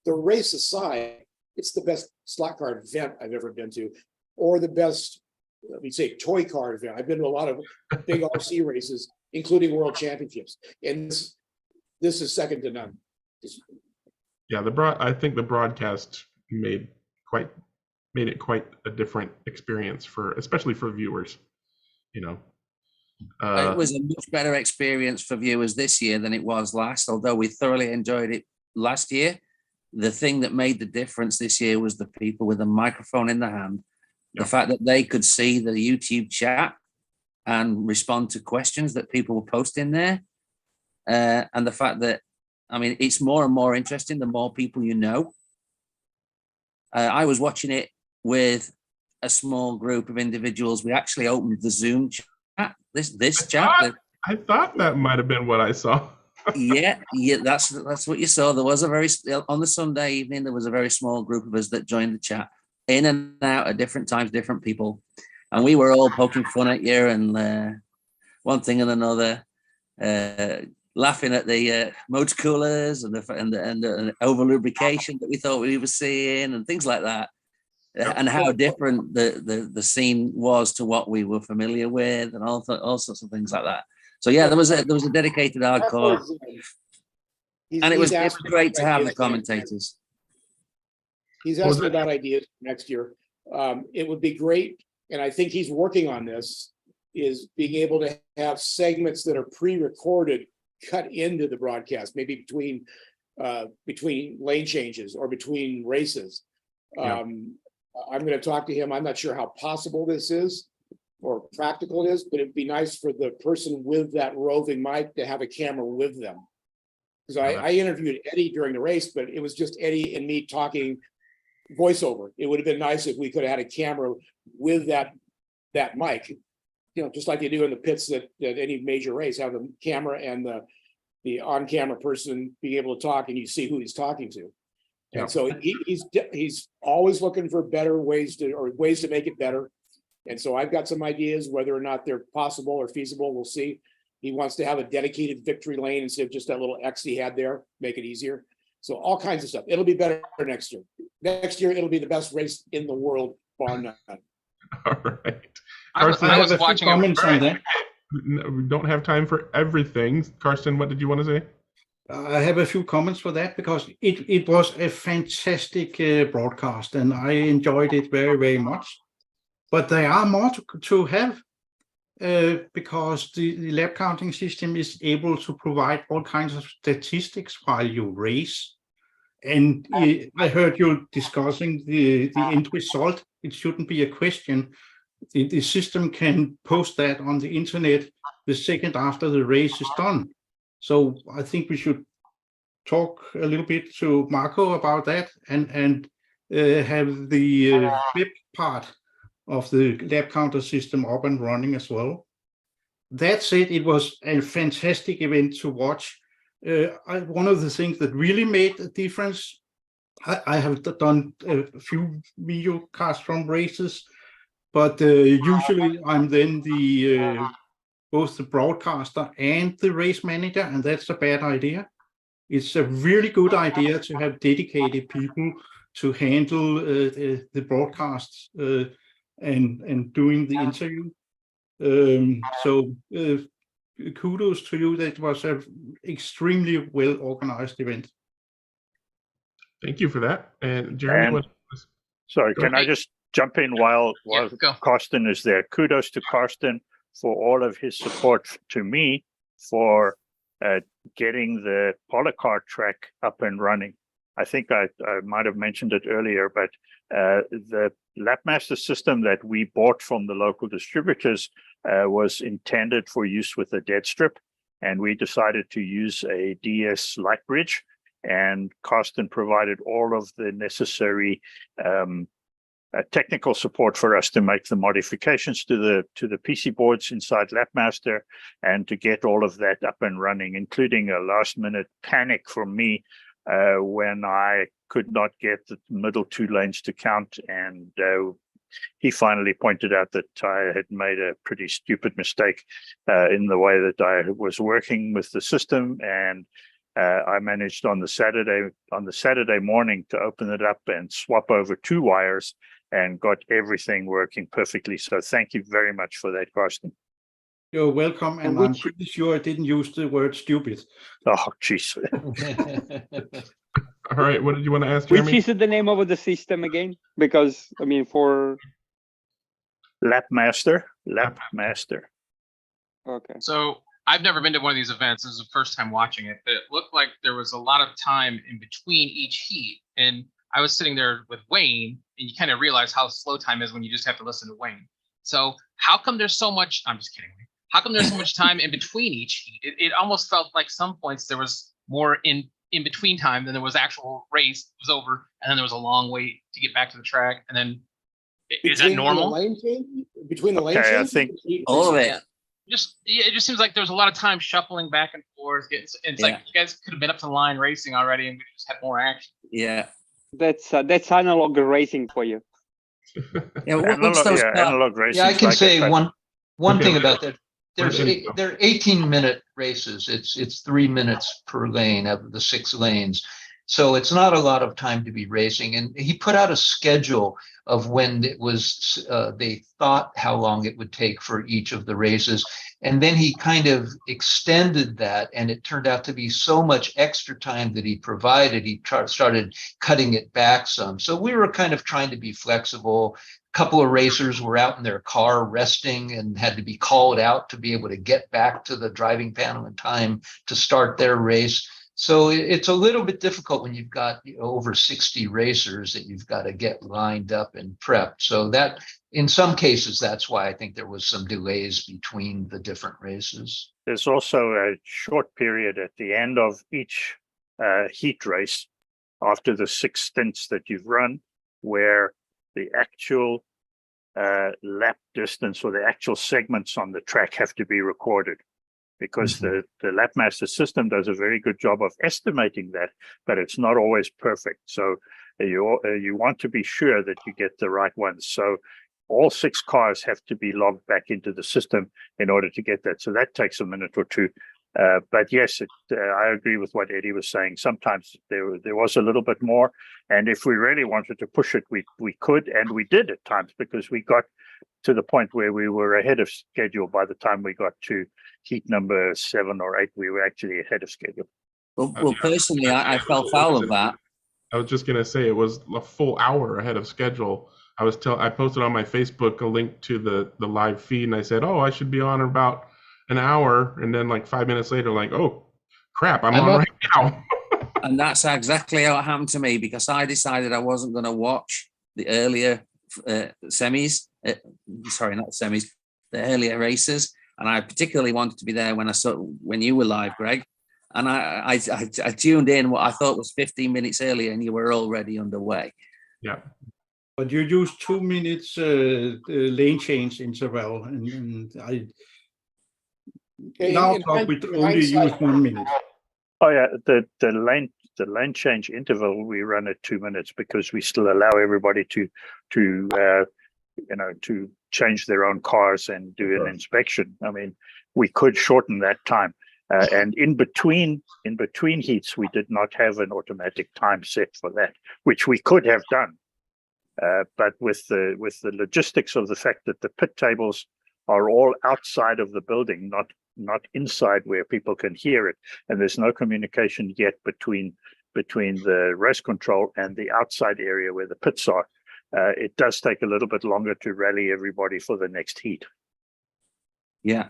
race aside, it's the best slot car event I've ever been to, or the best, let me say, toy car event. I've been to a lot of big RC races, including world championships, and this is second to none. Yeah, I think the broadcast made it quite a different experience especially for viewers. It was a much better experience for viewers this year than it was last, although we thoroughly enjoyed it last year. The thing that made the difference this year was the people with a microphone in the hand. The fact that they could see the YouTube chat and respond to questions that people were posting there. And the fact that, it's more and more interesting the more people you know. I was watching it with a small group of individuals. We actually opened the Zoom chat, this chat. I thought that might have been what I saw. yeah, that's what you saw. There was on the Sunday evening, there was a very small group of us that joined the chat, in and out at different times, different people. And we were all poking fun at you and one thing and another, laughing at the motor coolers and the over lubrication that we thought we were seeing and things like that. And how different the scene was to what we were familiar with, and all sorts of things like that. So yeah, there was a dedicated hardcore, and it was great to have the commentators. He's asking about ideas for next year. It would be great, and I think he's working on this, is being able to have segments that are pre-recorded cut into the broadcast, maybe between lane changes or between races. I'm going to talk to him. I'm not sure how possible this is or practical it is, but it'd be nice for the person with that roving mic to have a camera with them. Because I interviewed Eddie during the race, but it was just Eddie and me talking voiceover. It would have been nice if we could have had a camera with that mic, just like they do in the pits that any major race, have the camera and the on-camera person being able to talk and you see who he's talking to. And so he's always looking for better ways to make it better. And so I've got some ideas, whether or not they're possible or feasible, we'll see. He wants to have a dedicated victory lane instead of just that little X he had there, make it easier. So all kinds of stuff. It'll be better next year. Next year, it'll be the best race in the world, bar none. All right. Carson, I was watching comments on that. We don't have time for everything. Carson, what did you want to say? I have a few comments for that because it was a fantastic broadcast and I enjoyed it very, very much. But there are more to have because the lap counting system is able to provide all kinds of statistics while you race. And I heard you discussing the end result. It shouldn't be a question. The system can post that on the internet the second after the race is done. So I think we should talk a little bit to Marco about that and have the web part of the lap counter system up and running as well. That said, it was a fantastic event to watch. One of the things that really made a difference, I have done a few video casts from races, but usually I'm then both the broadcaster and the race manager, and that's a bad idea. It's a really good idea to have dedicated people to handle the broadcasts and doing the interview. So kudos to you. That was an extremely well organized event. Thank you for that. And Jeremy, sorry, can I just jump in while Karsten is there? Kudos to Karsten for all of his support to me for getting the Polycar track up and running. I think I might have mentioned it earlier, but the LapMaster system that we bought from the local distributors was intended for use with a dead strip, and we decided to use a DS light bridge, and Karsten provided all of the necessary technical support for us to make the modifications to the PC boards inside LapMaster and to get all of that up and running, including a last-minute panic from me when I could not get the middle 2 lanes to count, and he finally pointed out that I had made a pretty stupid mistake in the way that I was working with the system, and I managed on the Saturday morning to open it up and swap over 2 wires and got everything working perfectly. So thank you very much for that, Karsten. You're welcome, and I'm pretty sure I didn't use the word stupid. Oh, jeez. All right, what did you want to ask, Jeremy? Which is the name of the system again? Because, I mean, for... LapMaster. Okay. So I've never been to one of these events. This is the first time watching it, but it looked like there was a lot of time in between each heat. And I was sitting there with Wayne, and you kind of realize how slow time is when you just have to listen to Wayne. So how come there's so much, I'm just kidding. How come there's so much time in between each heat? It almost felt like some points there was more in between time than there was actual race. It was over, and then there was a long wait to get back to the track. And then, is that normal? Between the lane change? I think all of it. It just seems like there was a lot of time shuffling back and forth. It's like you guys could have been up to the line racing already, and we just had more action. Yeah, that's analog racing for you. Analog racing. Yeah, I can say one thing about that. They're They're 18-minute races. It's 3 minutes per lane of the 6 lanes. So it's not a lot of time to be racing. And he put out a schedule of when it was, they thought how long it would take for each of the races. And then he kind of extended that, and it turned out to be so much extra time that he provided, he started cutting it back some. So we were kind of trying to be flexible. A couple of racers were out in their car resting and had to be called out to be able to get back to the driving panel in time to start their race. So it's a little bit difficult when you've got over 60 racers that you've got to get lined up and prepped. So that, in some cases, that's why I think there was some delays between the different races. There's also a short period at the end of each heat race after the 6 stints that you've run, where the actual lap distance or the actual segments on the track have to be recorded. Because the LapMaster system does a very good job of estimating that, but it's not always perfect. So you want to be sure that you get the right ones. So all 6 cars have to be logged back into the system in order to get that. So that takes a minute or two. But yes, I agree with what Eddie was saying. Sometimes there was a little bit more, and if we really wanted to push it, we could, and we did at times, because we got to the point where we were ahead of schedule. By the time we got to heat number 7 or 8, we were actually ahead of schedule. Well, personally, I fell foul of that. I was just gonna say it was a full hour ahead of schedule. I posted on my Facebook a link to the live feed, and I said, "Oh, I should be on in about an hour," and then like 5 minutes later, like, "Oh, crap, I'm on right now." And that's exactly how it happened to me, because I decided I wasn't going to watch the earlier semis. Sorry, not semis, the earlier races. And I particularly wanted to be there when you were live, Greg. And I tuned in what I thought was 15 minutes earlier, and you were already underway. Yeah. But you used 2 minutes lane change interval, and I now talk with only use 1 minute. Oh yeah, the lane change interval we run at 2 minutes because we still allow everybody to change their own cars and do an inspection. I mean, we could shorten that time. And in between heats, we did not have an automatic time set for that, which we could have done. But with the logistics of the fact that the pit tables are all outside of the building, not inside where people can hear it, and there's no communication yet between the race control and the outside area where the pits are. It does take a little bit longer to rally everybody for the next heat. Yeah.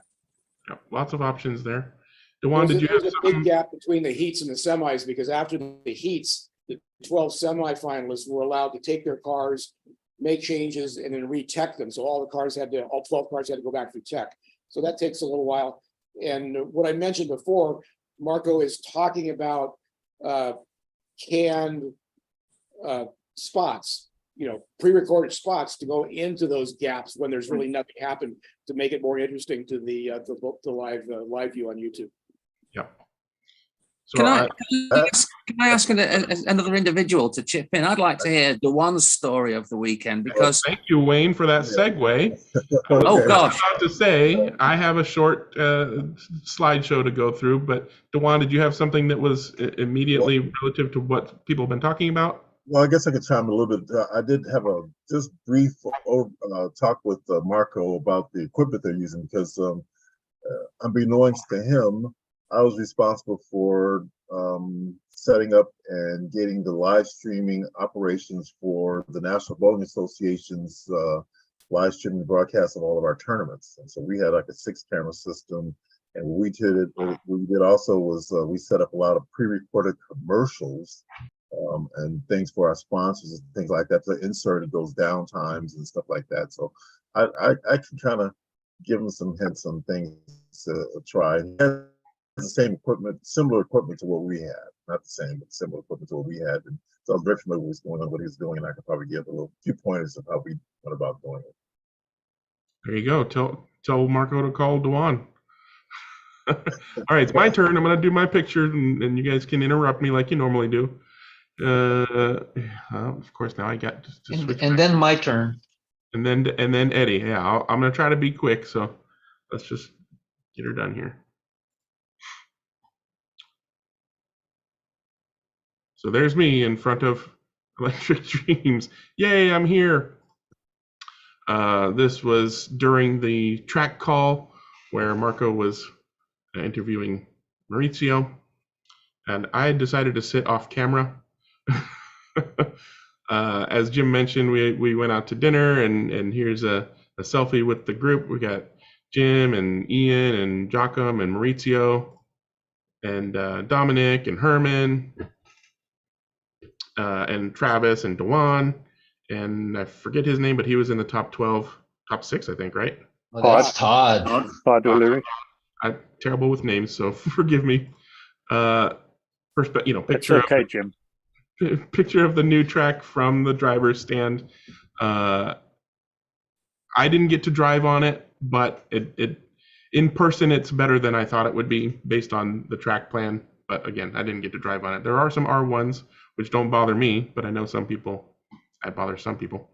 Lots of options there. Dewan, did you have There's a big gap between the heats and the semis, because after the heats, the 12 semifinalists were allowed to take their cars, make changes, and then retech them. So all 12 cars had to go back through tech. So that takes a little while. And what I mentioned before, Marco is talking about canned spots, pre-recorded spots to go into those gaps when there's really nothing happened, to make it more interesting to the live view on YouTube. Yeah. So Can I ask another individual to chip in? I'd like to hear Dewan's story of the weekend, because thank you, Wayne, for that segue. Oh gosh, I was about to say I have a short slideshow to go through, but Dewan, did you have something that was immediately relative to what people have been talking about? Well, I guess I could chime in a little bit. I did have a just brief talk with Marco about the equipment they're using, because unbeknownst to him, I was responsible for setting up and getting the live streaming operations for the National Bowling Association's live streaming broadcast of all of our tournaments. And so we had like a 6-camera system. And what we did also was we set up a lot of pre-recorded commercials and things for our sponsors and things like that, to insert those downtimes and stuff like that. So I can kind of give them some hints on things to try. The same equipment, similar equipment to what we had, not the same, but similar equipment to what we had. And so I was very familiar with what was going on, what he was doing, and I could probably give a few pointers of how we went about doing it. There you go. Tell Marco to call Dewan. All right, it's my turn. I'm going to do my picture, and you guys can interrupt me like you normally do. Of course, now I got to switch. And then my turn. And then Eddie. Yeah, I'm going to try to be quick. So let's just get her done here. So there's me in front of Electric Dreams. Yay, I'm here. This was during the track call where Marco was interviewing Maurizio, and I decided to sit off camera. As Jim mentioned, we went out to dinner, and here's a selfie with the group. We got Jim and Ian and Joachim and Maurizio and Dominic and Herman. And Travis and Dewan, and I forget his name, but he was in the top 6, I think, right? Well, that's Todd. Todd O'Leary. I'm terrible with names, so forgive me. First, picture. It's okay, Jim. Picture of the new track from the driver's stand. I didn't get to drive on it, but it in person it's better than I thought it would be based on the track plan. But again, I didn't get to drive on it. There are some R1s which don't bother me, but I know I bother some people.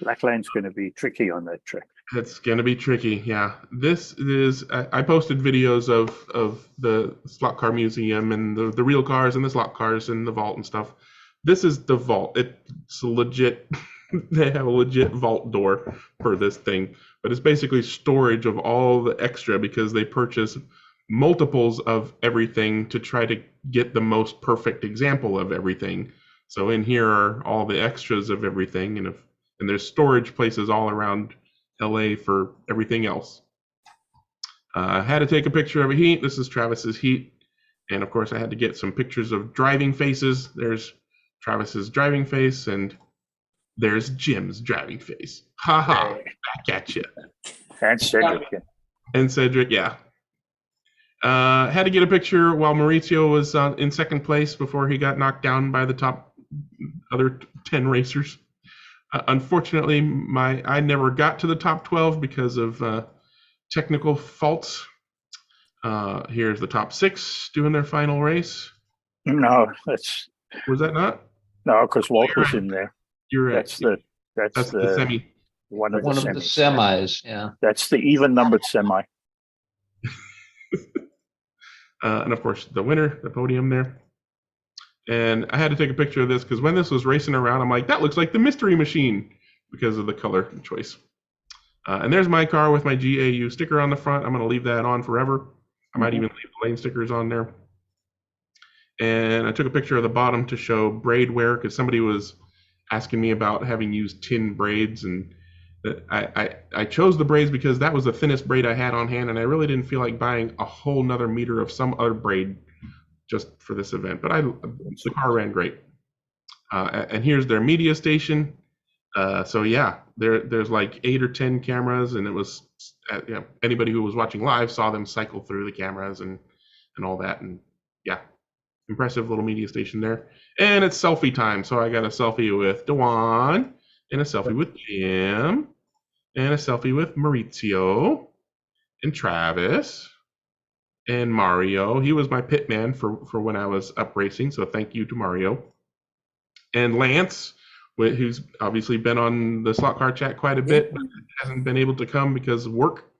Black Lane's going to be tricky on that track. It's going to be tricky, yeah. This is, I posted videos of the slot car museum and the real cars and the slot cars and the vault and stuff. This is the vault. It's legit. They have a legit vault door for this thing, but it's basically storage of all the extra because they purchase multiples of everything to try to get the most perfect example of everything. So in here are all the extras of everything, and there's storage places all around LA for everything else. I had to take a picture of a heat. This is Travis's heat, and of course I had to get some pictures of driving faces. There's Travis's driving face, and there's Jim's driving face. Ha ha! Back at you. And Cedric. Yeah. And Cedric, yeah. Had to get a picture while Maurizio was in second place before he got knocked down by the top other 10 racers. Unfortunately, I never got to the top 12 because of technical faults. Here's the top 6 doing their final race. No, was that not? No, because Walt was in there. You're right. That's the semi. One of the semis. Yeah. That's the even numbered semi. And of course, the winner, the podium there. And I had to take a picture of this because when this was racing around, I'm like, that looks like the Mystery Machine because of the color choice. And there's my car with my GAU sticker on the front. I'm going to leave that on forever. I might even leave the lane stickers on there. And I took a picture of the bottom to show braid wear because somebody was asking me about having used tin braids. And I chose the braids because that was the thinnest braid I had on hand. And I really didn't feel like buying a whole nother meter of some other braid just for this event, but the car ran great. And here's their media station. So yeah, there's like 8 or 10 cameras, and it was anybody who was watching live saw them cycle through the cameras and all that. And yeah, impressive little media station there. And it's selfie time, so I got a selfie with Dewan, and a selfie with Jim, and a selfie with Maurizio, and Travis. And Mario, he was my pit man for when I was up racing, so thank you to Mario. And Lance, who's obviously been on the slot car chat quite a bit, but hasn't been able to come because of work.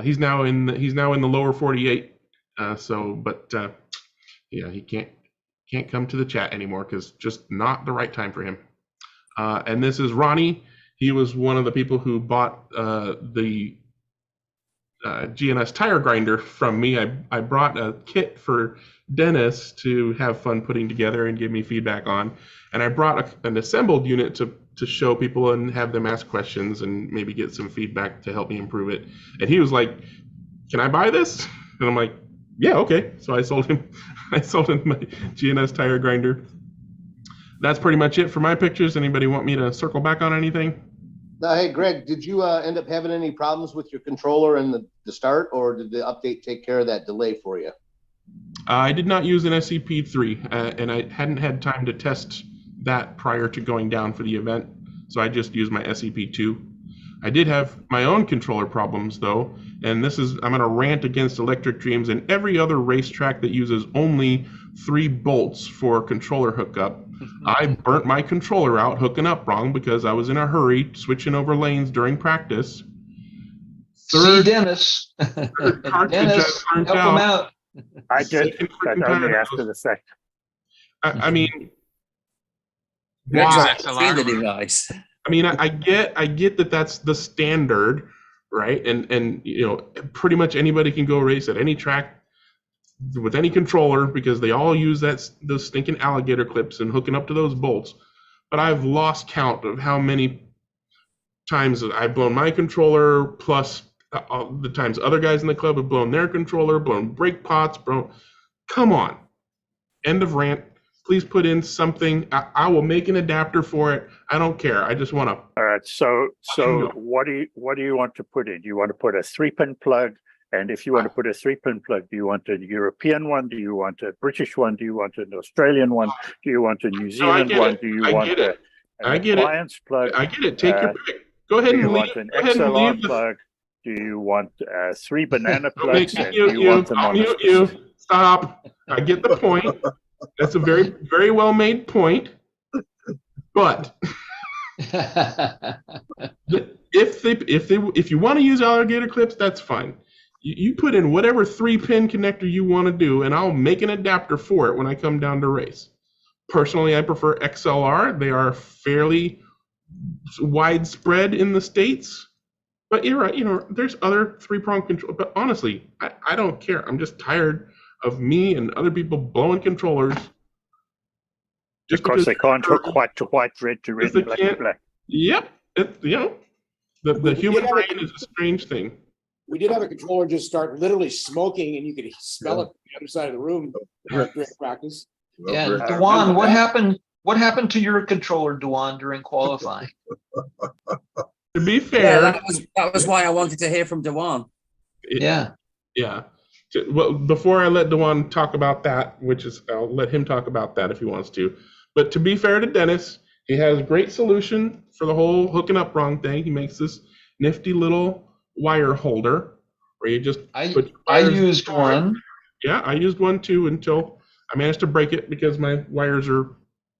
He's now in the lower 48. Yeah, he can't come to the chat anymore because just not the right time for him. And this is Ronnie. He was one of the people who bought the GNS tire grinder from me. I brought a kit for Dennis to have fun putting together and give me feedback on, and I brought an assembled unit to show people and have them ask questions and maybe get some feedback to help me improve it. And he was like, "Can I buy this?" And I'm like, "Yeah, okay." So I sold him my GNS tire grinder. That's pretty much it for my pictures. Anybody want me to circle back on anything? Hey, Greg, did you end up having any problems with your controller in the start, or did the update take care of that delay for you? I did not use an SCP-3, and I hadn't had time to test that prior to going down for the event, so I just used my SCP-2. I did have my own controller problems, though, and I'm going to rant against Electric Dreams and every other racetrack that uses only 3 bolts for controller hookup. I burnt my controller out hooking up wrong because I was in a hurry switching over lanes during practice. See Dennis. Dennis, help him out. I did, but only after the fact. I mean, the device. I mean, I get that that's the standard, right? And pretty much anybody can go race at any track with any controller because they all use those stinking alligator clips and hooking up to those bolts. But I've lost count of how many times I've blown my controller, plus the times other guys in the club have blown their controller, blown brake pots, come on. End of rant. Please put in something. I will make an adapter for it. I don't care. I just want to. All right. So what do you want to put in? Do you want to put a 3-pin plug? And if you want to put a 3-pin plug, do you want a European one? Do you want a British one? Do you want an Australian one? Do you want a New Zealand one? Do you want an appliance plug? I get it. Take your pick. Go ahead and leave. Do you want an XLR plug? Do you want 3 banana plugs? Do you want them on you. Stop. I get the point. That's a very, very well made point. But if you want to use alligator clips, that's fine. You put in whatever 3-pin connector you want to do, and I'll make an adapter for it when I come down to race. Personally, I prefer XLR. They are fairly widespread in the States. But you're right, there's other 3-prong control. But honestly, I don't care. I'm just tired of me and other people blowing controllers. Just because they can't hook white to white, red to red, and black to black. Yep. The human brain is a strange thing. We did have a controller just start literally smoking, and you could smell it from the other side of the room during practice. Yeah, Dewan, what happened? What happened to your controller, Dewan, during qualifying? To be fair, that was why I wanted to hear from Dewan. Yeah. Well, before I let Dewan talk about that, I'll let him talk about that if he wants to. But to be fair to Dennis, he has a great solution for the whole hooking up wrong thing. He makes this nifty little wire holder where you just I used one. Yeah, I used one too until I managed to break it because my wires are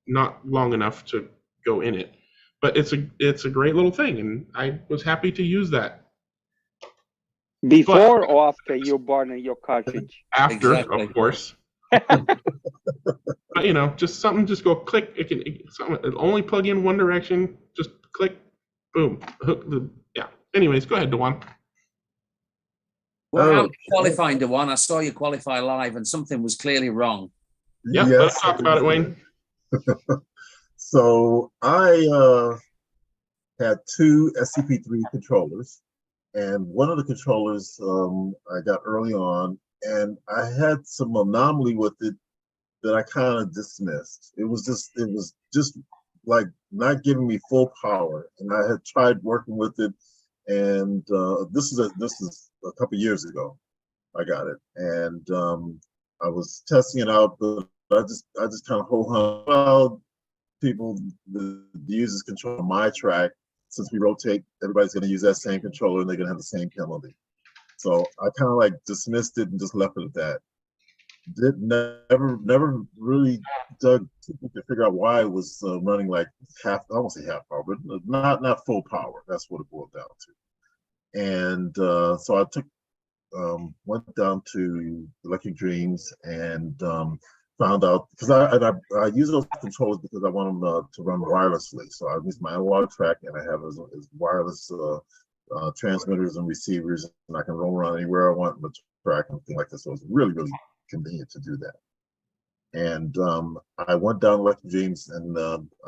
not long enough to go in it. But it's a great little thing, and I was happy to use that. Before or after you burn your cartridge? After, exactly. Of course. But, just something, just go click. It'll only plug in one direction. Just click, boom, hook yeah. Anyways, go ahead, Dewan. Well, how are you qualifying, Dewan? I saw you qualify live and something was clearly wrong. Yeah, Yes, let's talk about it, Wayne. So I had two SCP-3 controllers, and one of the controllers I got early on, and I had some anomaly with it that I kind of dismissed. It was just like not giving me full power, and I had tried working with it, and this is a couple years ago. I got it, and I was testing it out, but I just kind of ho-hum. Well, people, the users control my track. Since we rotate, everybody's going to use that same controller, and they're going to have the same penalty. So I kind of like dismissed it and just left it at that. Never really dug to figure out why it was running like I won't say half power, but not full power. That's what it boiled down to. And so I went down to Lucky Dreams and found out, because I use those controllers because I want them to run wirelessly. So I use my analog track, and I have as wireless transmitters and receivers, and I can roll around anywhere I want in the track and things like this. So it's really, really convenient to do that. And I went down to Lucky Dreams and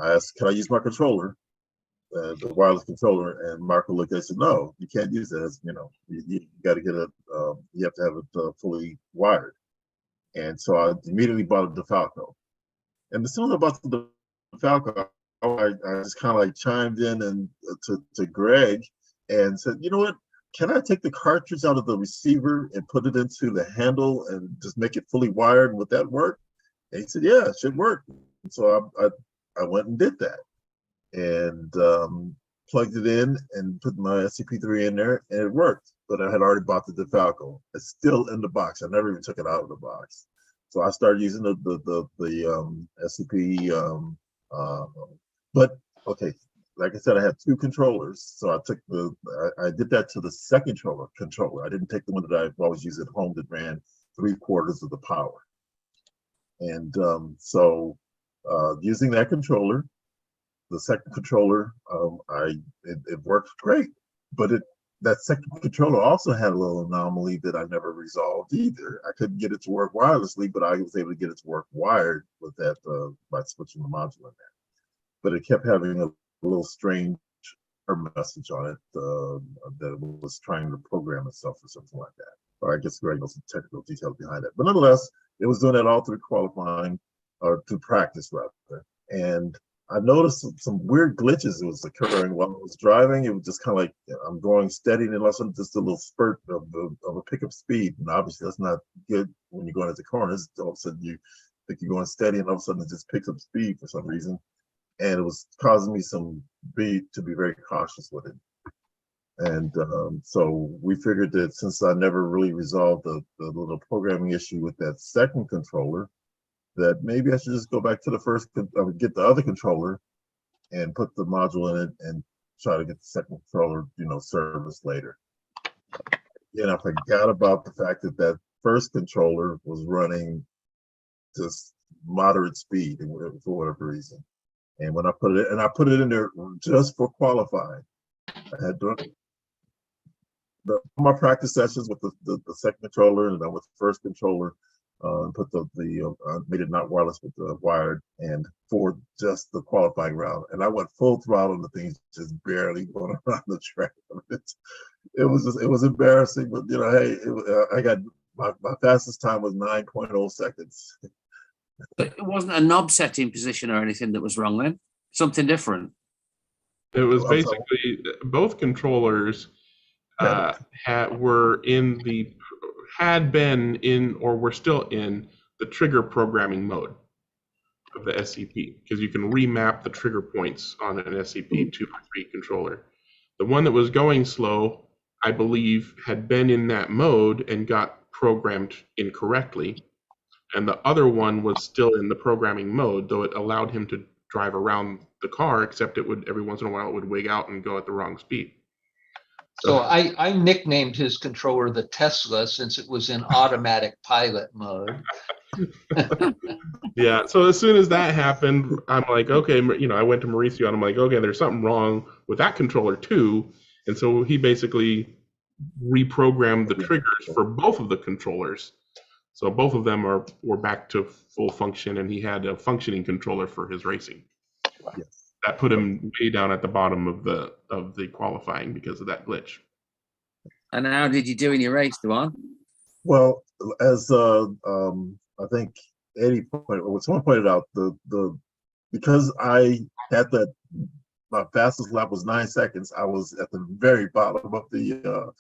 I asked, can I use my controller, the wireless controller? And Marco looked at it and said, no, you can't use it. As you got to get it, you have to have it fully wired. And so I immediately bought a DeFalco. And as soon as I bought the DeFalco, I just kind of like chimed in and to Greg and said, you know what? Can I take the cartridge out of the receiver and put it into the handle and just make it fully wired? Would that work? And he said, yeah, it should work. And so I went and did that and plugged it in and put my SCP-3 in there, and it worked. But I had already bought the DeFalco. It's still in the box. I never even took it out of the box. So I started using the SCP. But okay, like I said, I had two controllers. So I took I did that to the second controller. I didn't take the one that I've always used at home that ran 3/4 of the power. And so using that controller, the second controller, it worked great. But that second controller also had a little anomaly that I never resolved either. I couldn't get it to work wirelessly, but I was able to get it to work wired with that by switching the module in there. But it kept having a little strange message on it that it was trying to program itself or something like that. Or I guess Greg knows some technical details behind it. But nonetheless, it was doing that all through qualifying, or through practice rather. And I noticed some weird glitches that was occurring while I was driving. It was just kind of like I'm going steady, and then all of a sudden just a little spurt of a pickup speed. And obviously that's not good when you're going into corners. All of a sudden you think you're going steady, and all of a sudden it just picks up speed for some reason. And it was causing me to be very cautious with it. And so we figured that since I never really resolved the little programming issue with that second controller, that maybe I should just go back to the first, get the other controller and put the module in it and try to get the second controller, serviced later. And I forgot about the fact that first controller was running just moderate speed for whatever reason. And when I put it in there just for qualifying, I had done my practice sessions with the second controller, and then with the first controller, and put made it not wireless but wired, and for just the qualifying round. And I went full throttle, and the thing's just barely going around the track. It was embarrassing, but hey, I got my fastest time was 9.0 seconds. But it wasn't a knob setting position or anything that was wrong then? Something different? It was basically both controllers had been in or were still in the trigger programming mode of the SCP, because you can remap the trigger points on an SCP-2 or 3 controller. The one that was going slow, I believe, had been in that mode and got programmed incorrectly. And the other one was still in the programming mode, though it allowed him to drive around the car, except it would, every once in a while, it would wig out and go at the wrong speed. So I nicknamed his controller the Tesla since it was in automatic pilot mode. Yeah. So as soon as that happened, I'm like, okay, I went to Mauricio and I'm like, okay, there's something wrong with that controller too. And so he basically reprogrammed the triggers for both of the controllers. So both of them were back to full function, and he had a functioning controller for his racing. Yes. That put him way down at the bottom of the qualifying because of that glitch. And how did you do in your race, Duan? Well, as I think someone pointed out, the because I had my fastest lap was 9 seconds. I was at the very bottom of the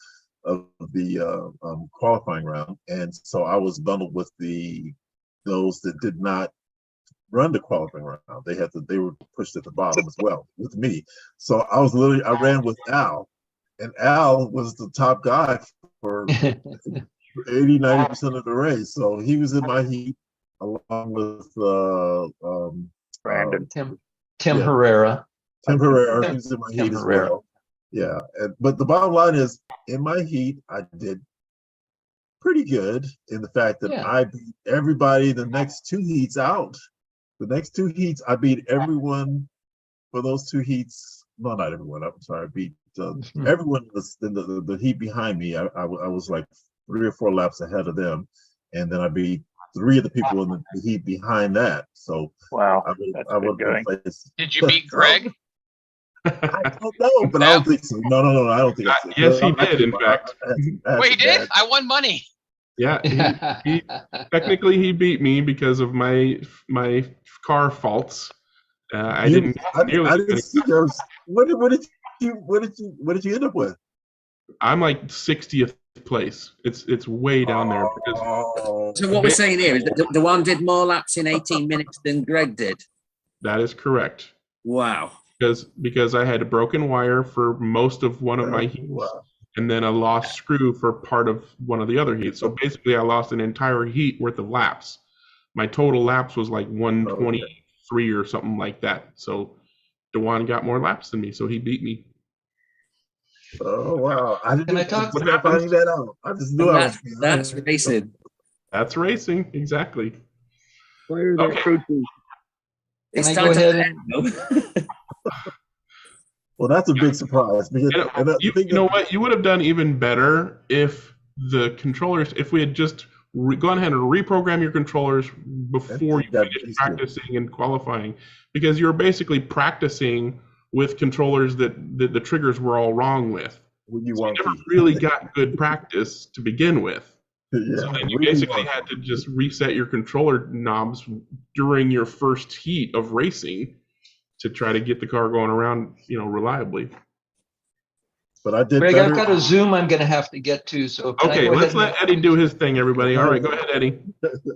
qualifying round, and so I was bundled with those that did not run the qualifying round. They were pushed at the bottom as well with me. So I ran with Al, and Al was the top guy for 80-90% of the race. So he was in my heat along with Brandon. Tim Herrera. Tim Herrera, he was in my Tim heat as Herrera. well. Yeah, but the bottom line is, in my heat, I did pretty good in the fact that I beat everybody the next 2 heats out. The next 2 heats, I beat everyone for those 2 heats. No, not everyone. I'm sorry. I beat everyone in the heat behind me. I was like 3 or 4 laps ahead of them, and then I beat 3 of the people in the heat behind that. So wow, I would going. Did you beat Greg? I don't know, but I don't think so. No, I don't think so. Yes, he did, in fact. Wait, he did? I won money. Yeah, he technically he beat me because of my car faults. I didn't see yours. What did you end up with? I'm like 60th place. It's way down there. So what we're saying here is that the one did more laps in 18 minutes than Greg did. That is correct. Wow. Because I had a broken wire for most of one of my heats, and then a lost screw for part of one of the other heats. So basically, I lost an entire heat worth of laps. My total laps was like 123 or something like that. So Dewan got more laps than me, so he beat me. Oh wow! I didn't. Can I finding that out? I just knew that's racing. That's racing, exactly. Okay. It's Can I time go ahead and Well, that's a big surprise. Because you know what? You would have done even better if the controllers, if we had just gone ahead and reprogram your controllers before you finished practicing and qualifying, because you're basically practicing with controllers that the triggers were all wrong with. You never really got good practice to begin with. Yeah, so then you basically had to just reset your controller knobs during your first heat of racing to try to get the car going around, reliably. But I did Greg, better. I've got a Zoom I'm going to have to get to. So okay, let's let Eddie do his thing, everybody. All right, go ahead, Eddie.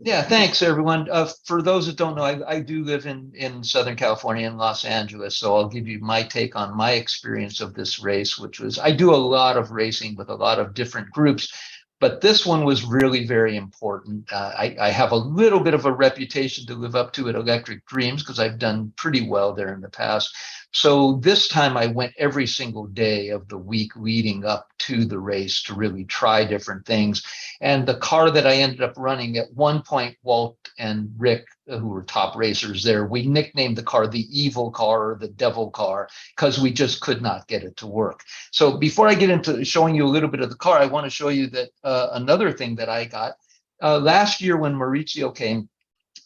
Yeah, thanks, everyone. For those that don't know, I do live in Southern California in Los Angeles. So I'll give you my take on my experience of this race, which was I do a lot of racing with a lot of different groups. But this one was really very important. I have a little bit of a reputation to live up to at Electric Dreams because I've done pretty well there in the past. So this time I went every single day of the week leading up to the race to really try different things. And the car that I ended up running at one point, Walt and Rick, who were top racers there, we nicknamed the car the evil car or the devil car because we just could not get it to work. So before I get into showing you a little bit of the car, I want to show you that another thing that I got last year when Mauricio came,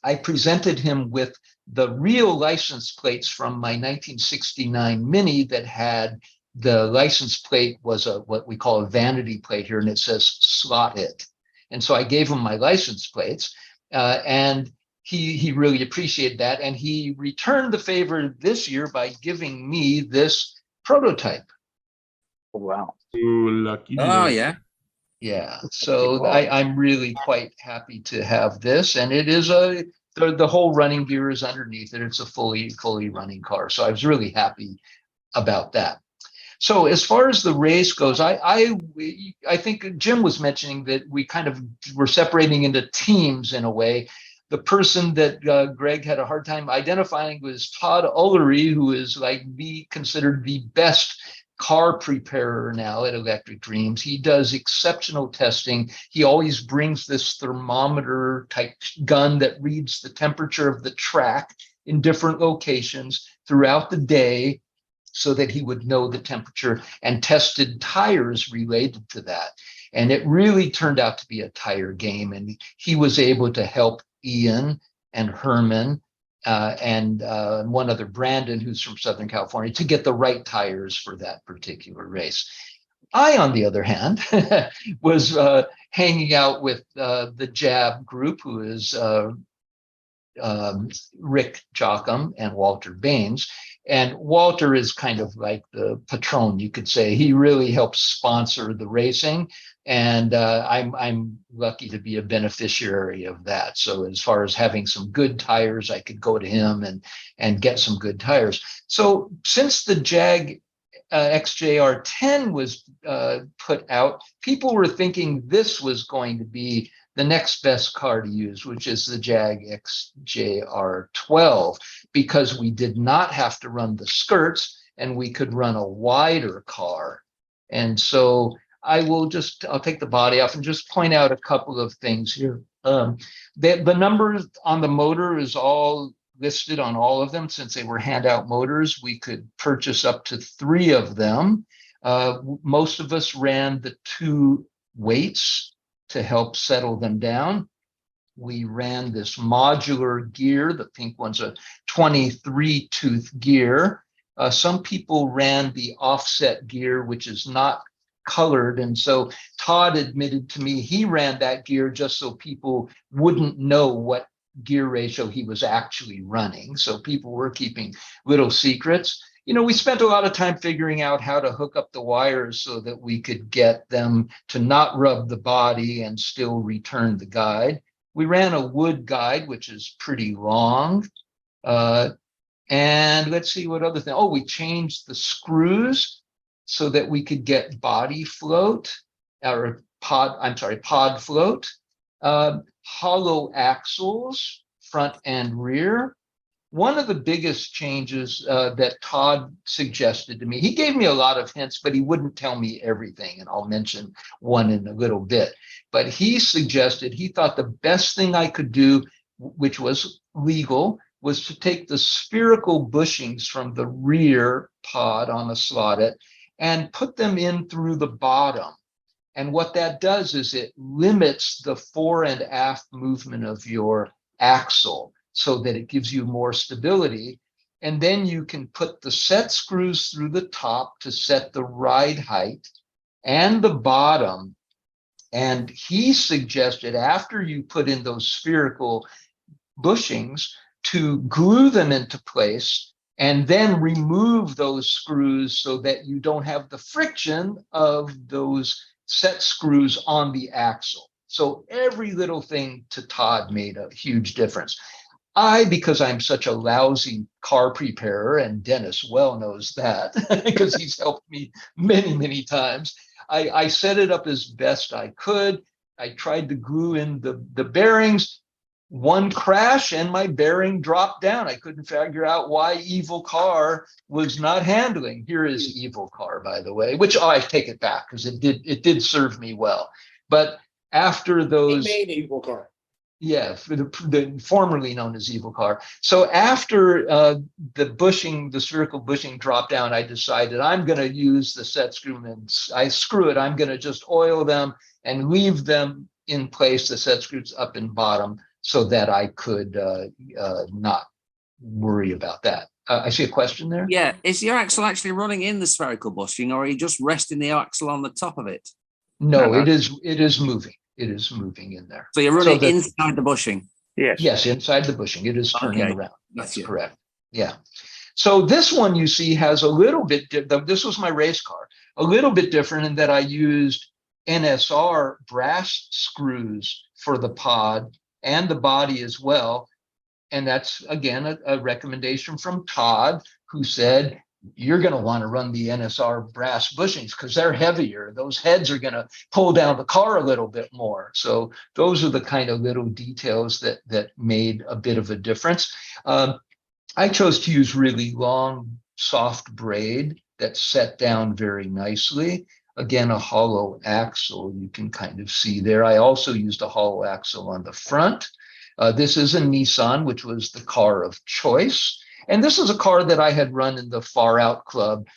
I presented him with the real license plates from my 1969 Mini that had the license plate was what we call a vanity plate here, and it says Slot.it. And so I gave him my license plates, and he really appreciated that. And he returned the favor this year by giving me this prototype. Wow. Ooh, lucky. Oh, yeah. Yeah. So I'm really quite happy to have this. And it is the whole running gear is underneath it. It's a fully running car. So I was really happy about that. So as far as the race goes, I think Jim was mentioning that we kind of were separating into teams in a way. The person that Greg had a hard time identifying was Todd Ullery, who is considered the best car preparer now at Electric Dreams. He does exceptional testing. He always brings this thermometer type gun that reads the temperature of the track in different locations throughout the day so that he would know the temperature, and tested tires related to that. And it really turned out to be a tire game. And he was able to help Ian and Herman and one other, Brandon, who's from Southern California, to get the right tires for that particular race. I, on the other hand, was hanging out with the Jab group, who is Rick Jockum and Walter Baines. And Walter is kind of like the patron, you could say. He really helps sponsor the racing, and I'm lucky to be a beneficiary of that. So as far as having some good tires, I could go to him and get some good tires. So since the Jag XJR10 was put out, people were thinking this was going to be the next best car to use, which is the Jag XJR12, because we did not have to run the skirts and we could run a wider car. And so I'll take the body off and just point out a couple of things here. The numbers on the motor is all listed on all of them. Since they were handout motors, we could purchase up to 3 of them. Most of us ran the 2 weights to help settle them down. We ran this modular gear. The pink one's a 23 tooth gear. Some people ran the offset gear, which is not colored. And so Todd admitted to me he ran that gear just so people wouldn't know what gear ratio he was actually running. So people were keeping little secrets. You know, we spent a lot of time figuring out how to hook up the wires so that we could get them to not rub the body and still return the guide. We ran a wood guide, which is pretty long. And let's see what other thing. Oh, we changed the screws so that we could get body float, or pod float, hollow axles, front and rear. One of the biggest changes that Todd suggested to me, he gave me a lot of hints, but he wouldn't tell me everything, and I'll mention one in a little bit. But he suggested, he thought the best thing I could do, which was legal, was to take the spherical bushings from the rear pod on the Slot.it and put them in through the bottom. And what that does is it limits the fore and aft movement of your axle, so that it gives you more stability. And then you can put the set screws through the top to set the ride height and the bottom. And he suggested, after you put in those spherical bushings, to glue them into place and then remove those screws so that you don't have the friction of those set screws on the axle. So every little thing to Todd made a huge difference. Because I'm such a lousy car preparer, and Dennis well knows that because he's helped me many, many times, I set it up as best I could. I tried to glue in the bearings. One crash and my bearing dropped down. I couldn't figure out why Evil Car was not handling. Here is Evil Car, by the way, which I take it back because it did serve me well. But after those, He made Evil Car. yeah, for the formerly known as Evil Car. So after the spherical bushing dropped down, I decided I'm going to use the set screw, and I'm going to just oil them and leave them in place, the set screws up and bottom, so that I could not worry about that. I see a question there. Yeah, is your axle actually running in the spherical bushing, or are you just resting the axle on the top of it? No, it is moving. It is moving in there. So you're running inside the bushing? Yes. Yes, inside the bushing. It is turning around. That's you. correct. Yeah. So this one you see has a little bit, this was my race car, a little bit different in that I used NSR brass screws for the pod and the body as well. And that's, again, a recommendation from Todd, who said, you're going to want to run the NSR brass bushings because they're heavier. Those heads are going to pull down the car a little bit more. So those are the kind of little details that made a bit of a difference. I chose to use really long, soft braid that set down very nicely. Again, a hollow axle, you can kind of see there. I also used a hollow axle on the front. This is a Nissan, which was the car of choice. And this is a car that I had run in the Far Out Club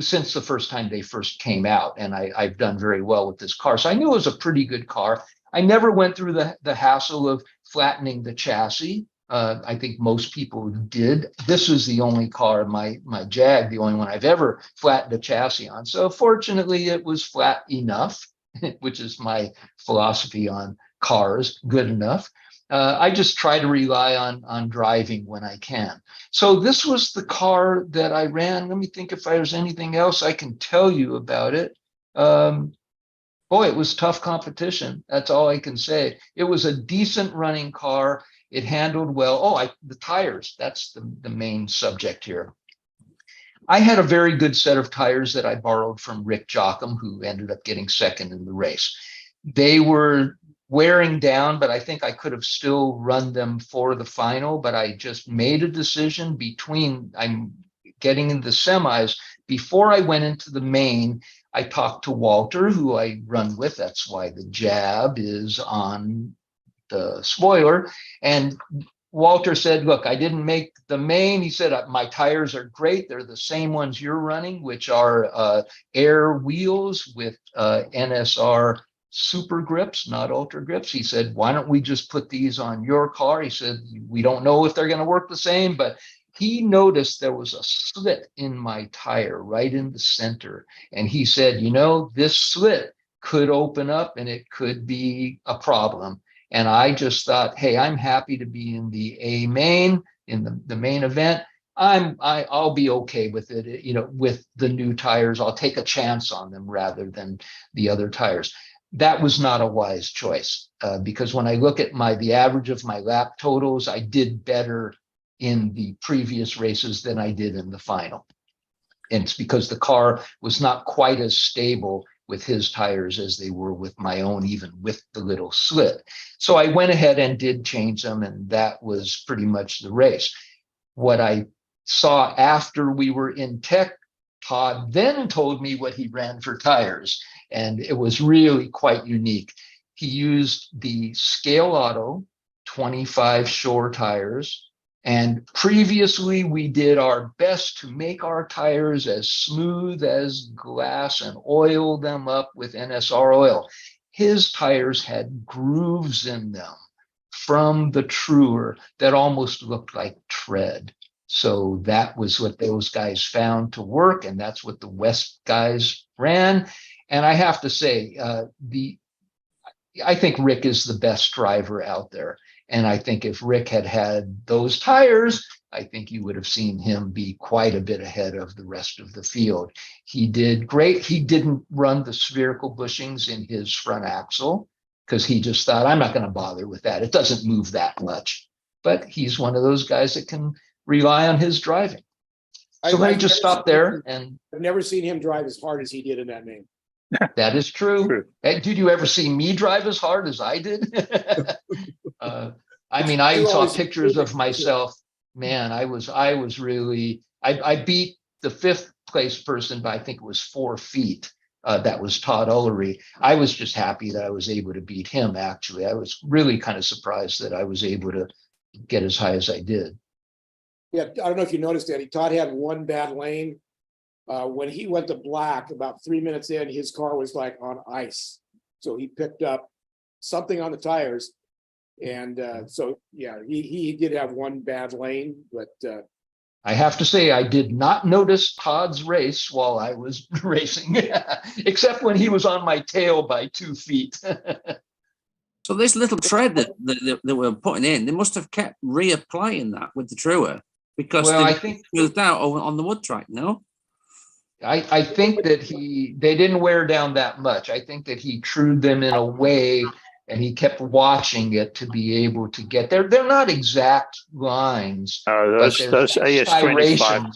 since the first time they first came out. And I've done very well with this car. So I knew it was a pretty good car. I never went through the hassle of flattening the chassis. I think most people did. This is the only car, my Jag, the only one I've ever flattened a chassis on. So fortunately, it was flat enough, which is my philosophy on cars, good enough. I just try to rely on driving when I can. So this was the car that I ran. Let me think if there's anything else I can tell you about it. Boy, it was tough competition. That's all I can say. It was a decent running car. It handled well. Oh, the tires, that's the main subject here. I had a very good set of tires that I borrowed from Rick Jocham, who ended up getting second in the race. They were wearing down, but I think I could have still run them for the final, but I just made a decision I'm getting into the semis. Before I went into the main, I talked to Walter, who I run with. That's why the jab is on the spoiler. And Walter said, look, I didn't make the main. He said, my tires are great. They're the same ones you're running, which are air wheels with NSR super grips, not ultra grips. He said, why don't we just put these on your car? He said, we don't know if they're going to work the same, but he noticed there was a slit in my tire right in the center. And he said, this slit could open up and it could be a problem. And I just thought, hey, I'm happy to be in the A main, in the main event. I'll be okay with it, with the new tires. I'll take a chance on them rather than the other tires. That was not a wise choice because when I look at the average of my lap totals, I did better in the previous races than I did in the final. And it's because the car was not quite as stable with his tires as they were with my own, even with the little slit. So I went ahead and did change them, and that was pretty much the race. What I saw after we were in tech, Todd then told me what he ran for tires, and it was really quite unique. He used the Scale Auto 25 Shore tires. And previously, we did our best to make our tires as smooth as glass and oil them up with NSR oil. His tires had grooves in them from the truer that almost looked like tread. So that was what those guys found to work, and that's what the West guys ran. And I have to say, I think Rick is the best driver out there. And I think if Rick had had those tires, I think you would have seen him be quite a bit ahead of the rest of the field. He did great. He didn't run the spherical bushings in his front axle because he just thought, I'm not going to bother with that. It doesn't move that much. But he's one of those guys that can rely on his driving. So let me just stop there. And I've never seen him drive as hard as he did in that main. That is true. Hey, did you ever see me drive as hard as I did? I saw pictures of myself. Man, I beat the fifth place person by, I think it was 4 feet. That was Todd Ullery. I was just happy that I was able to beat him, actually. I was really kind of surprised that I was able to get as high as I did. Yeah, I don't know if you noticed that. Todd had one bad lane. When he went to black, about 3 minutes in, his car was like on ice. So he picked up something on the tires. And he did have one bad lane, but I have to say, I did not notice Todd's race while I was racing, except when he was on my tail by 2 feet. So this little tread that we're putting in, they must have kept reapplying that with the truer because I they think smoothed out on the wood track, no? I think that they didn't wear down that much. I think that he trued them in a way and he kept watching it to be able to get there. They're not exact lines. Those AS25,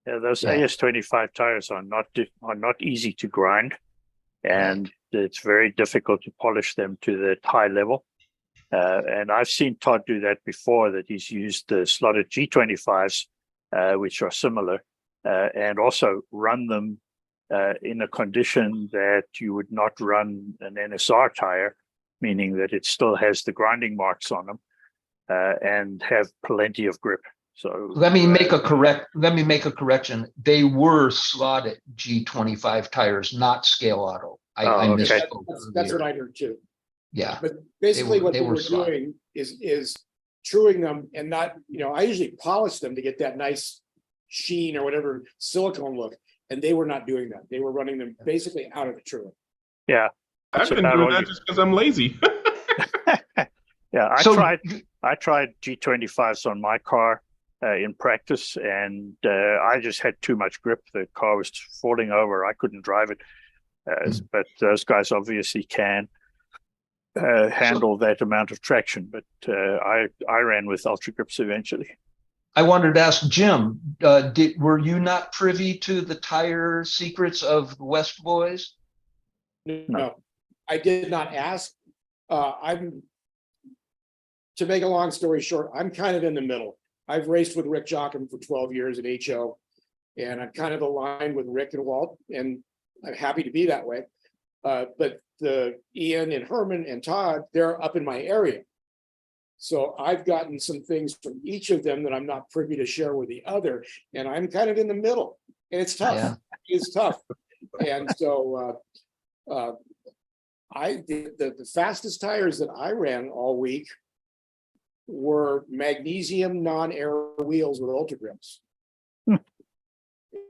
those Yeah. AS25 tires are not easy to grind, and it's very difficult to polish them to that high level. And I've seen Todd do that before. That he's used the Slot.it G25s, which are similar, and also run them in a condition that you would not run an NSR tire, meaning that it still has the grinding marks on them, and have plenty of grip. So let me make a correction. They were slotted G25 tires, not scale auto. I okay. misspoke. That's what earlier. I heard too. Yeah. But basically what they they were were slotted. doing is truing them and not, I usually polish them to get that nice sheen or whatever silicone look. And they were not doing that. They were running them basically out of the truing. Yeah. I've been doing that just because I'm lazy. Yeah, So- I tried G25s on my car in practice, and I just had too much grip. The car was falling over. I couldn't drive it. But those guys obviously can handle that amount of traction. But I ran with Ultra Grips eventually. I wanted to ask Jim, were you not privy to the tire secrets of West Boys? No, I did not ask. To make a long story short, I'm kind of in the middle. I've raced with Rick Jocham for 12 years at HO, and I'm kind of aligned with Rick and Walt, and I'm happy to be that way. But the Ian and Herman and Todd, they're up in my area. So I've gotten some things from each of them that I'm not privy to share with the other, and I'm kind of in the middle, and it's tough. Yeah. It's tough. And so the fastest tires that I ran all week were magnesium non-air wheels with Ultra Grips.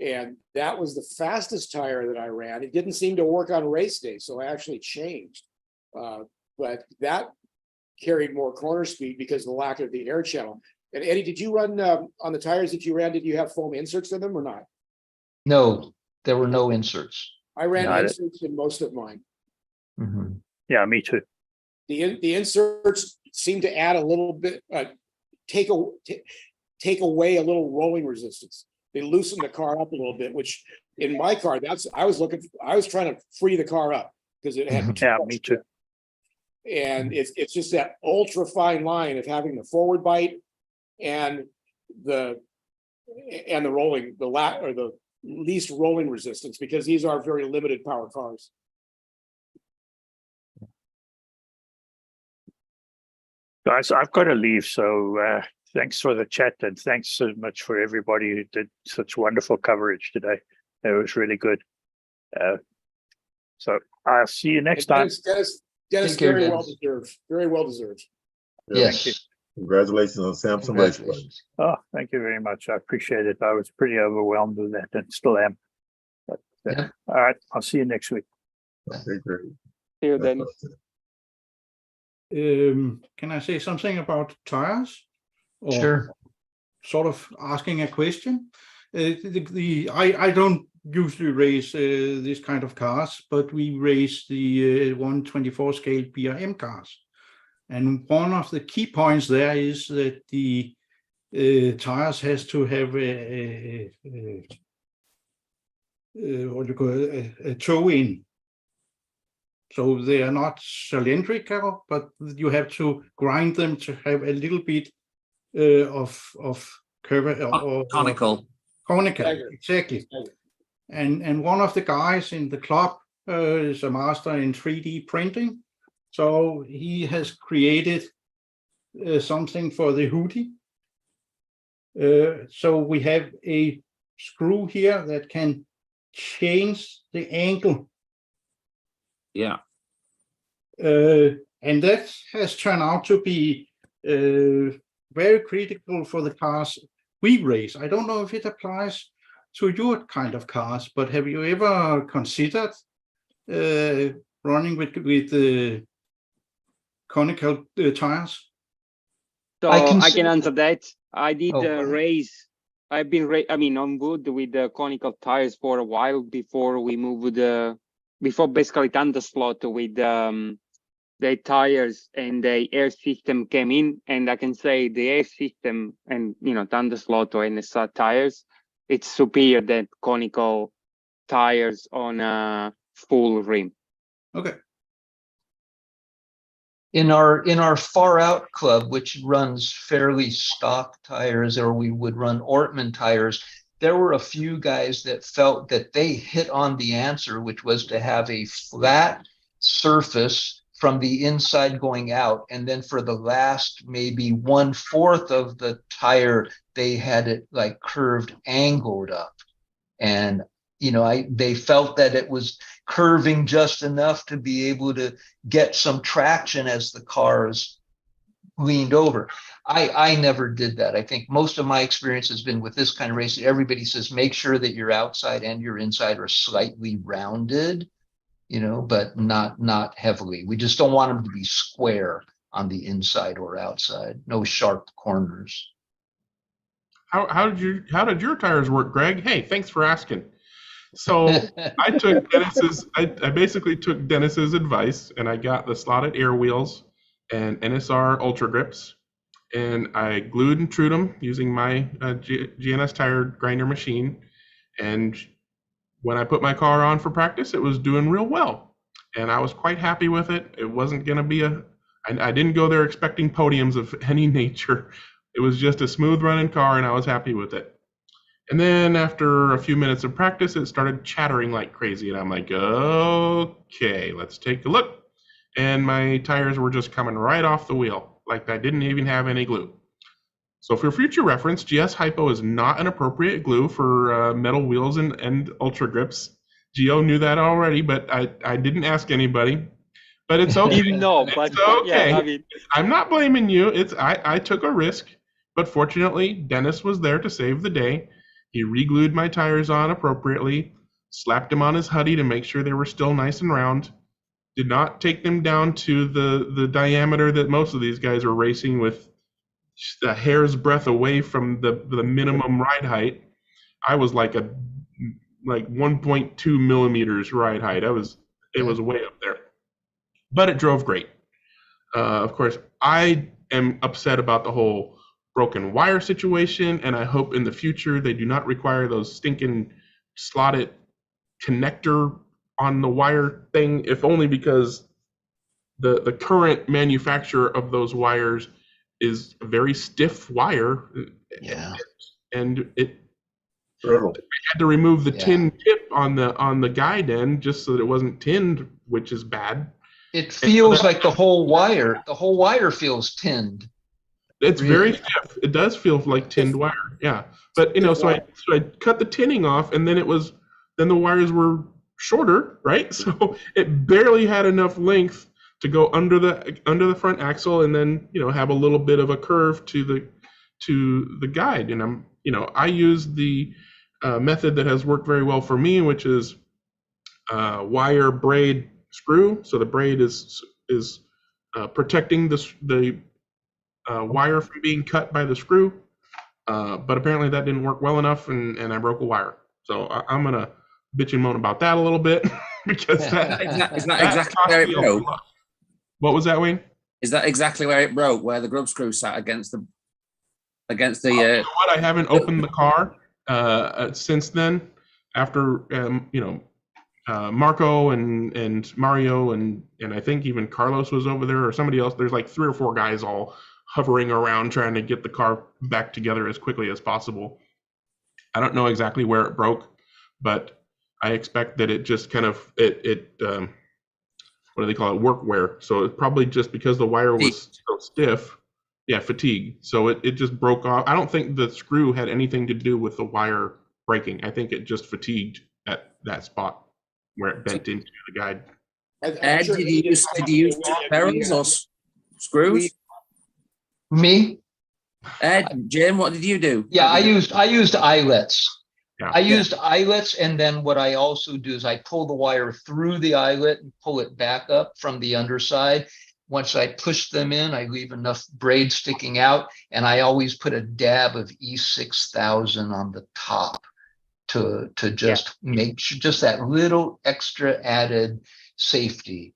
And that was the fastest tire that I ran. It didn't seem to work on race day, so I actually changed. But that carried more corner speed because of the lack of the air channel. And Eddie, did you run on the tires that you ran? Did you have foam inserts in them or not? No, there were no inserts. I ran No, inserts in most of mine. Mhm. Yeah, me too. The inserts seem to add a little bit, take away a little rolling resistance. They loosen the car up a little bit, which in my car, I was trying to free the car up because it had too Yeah, much me too. grip. And it's just that ultra fine line of having the forward bite and the rolling, the least rolling resistance, because these are very limited power cars. Guys, I've got to leave. So thanks for the chat, and thanks so much for everybody who did such wonderful coverage today. It was really good. So I'll see you next time. Dennis, Take care, very Dennis. well deserved. Very well deserved. Thank you. Yes. Congratulations on Samson Raceway. Congratulations. Oh, thank you very much. I appreciate it. I was pretty overwhelmed with that and still am. But Yeah. all right, I'll see you next week. Okay, great. See you, Dennis. Can I say something about tires? Or Sure. sort of asking a question? I don't usually race this kind of cars, but we race the 124 scale BRM cars. And one of the key points there is that the tires has to have what you call a toe in. So they are not cylindrical, but you have to grind them to have a little bit of curve or Conical. conical, Stagger. exactly. Stagger. And one of the guys in the club is a master in 3D printing. So he has created something for the hoodie. So we have a screw here that can change the angle. Yeah. And that has turned out to be very critical for the cars we race. I don't know if it applies to your kind of cars, but have you ever considered running with conical tires? So I I can can see- answer that. I did Oh, go a ahead. race. I've been on wood with the conical tires for a while before we moved before basically Thunder Slot with the tires and the air system came in, and I can say the air system and Thunder Slot or NSR tires, it's superior than conical tires on a full rim. Okay. In our far out club, which runs fairly stock tires, or we would run Ortman tires, there were a few guys that felt that they hit on the answer, which was to have a flat surface from the inside going out. And then for the last maybe 1/4 of the tire, they had it like curved, angled up. And, they felt that it was curving just enough to be able to get some traction as the cars leaned over. I never did that. I think most of my experience has been with this kind of race. Everybody says, make sure that your outside and your inside are slightly rounded, but not heavily. We just don't want them to be square on the inside or outside. No sharp corners. How did your tires work, Greg? Hey, thanks for asking. So I took I basically took Dennis's advice, and I got the Slot.it air wheels and NSR Ultra Grips, and I glued and trued them using my GNS tire grinder machine. And when I put my car on for practice, it was doing real well, and I was quite happy with it. It wasn't going to be I didn't go there expecting podiums of any nature. It was just a smooth running car, and I was happy with it. And then after a few minutes of practice, it started chattering like crazy. And I'm like, okay, let's take a look. And my tires were just coming right off the wheel, like I didn't even have any glue. So for future reference, GS Hypo is not an appropriate glue for metal wheels and Ultra Grips. Gio knew that already, but I didn't ask anybody. But it's okay. Even though, but it's okay. yeah, I mean, I'm not blaming you. I took a risk, but fortunately, Dennis was there to save the day. He re-glued my tires on appropriately, slapped them on his hoodie to make sure they were still nice and round, did not take them down to the diameter that most of these guys are racing with, a hair's breadth away from the minimum ride height. I was like 1.2 millimeters ride height. It was way up there, but it drove great. Of course, I am upset about the whole broken wire situation, and I hope in the future they do not require those stinking Slot.it connector on the wire thing, if only because the current manufacturer of those wires is a very stiff wire. Yeah. And I had to remove the tin tip on the guide end just so that it wasn't tinned, which is bad. It feels like the whole wire feels tinned. It's very stiff. It does feel like tinned wire. Yeah. But so I cut the tinning off, and then the wires were shorter, right? So it barely had enough length to go under the front axle, and then have a little bit of a curve to the guide. And I use the method that has worked very well for me, which is wire braid screw. So the braid is protecting the wire from being cut by the screw, but apparently that didn't work well enough, and I broke a wire. So I'm gonna bitch and moan about that a little bit because Is that exactly where it broke? What was that, Wayne? Is that exactly where it broke, where the grub screw sat against the? What, I haven't opened the car since then. After Marco and Mario and I think even Carlos was over there, or somebody else. There's like 3 or 4 guys all hovering around trying to get the car back together as quickly as possible. I don't know exactly where it broke, but I expect that it just kind of what do they call it? Work wear. So it's probably just because the wire was so stiff. Yeah, fatigue. So it just broke off. I don't think the screw had anything to do with the wire breaking. I think it just fatigued at that spot where it bent into the guide. Ed, did you use barrels or screws? Me? Ed, Jim, what did you do? Yeah, I used eyelets. Yeah. I used eyelets, and then what I also do is I pull the wire through the eyelet and pull it back up from the underside. Once I push them in, I leave enough braid sticking out, and I always put a dab of E6000 on the top to just make sure, just that little extra added safety,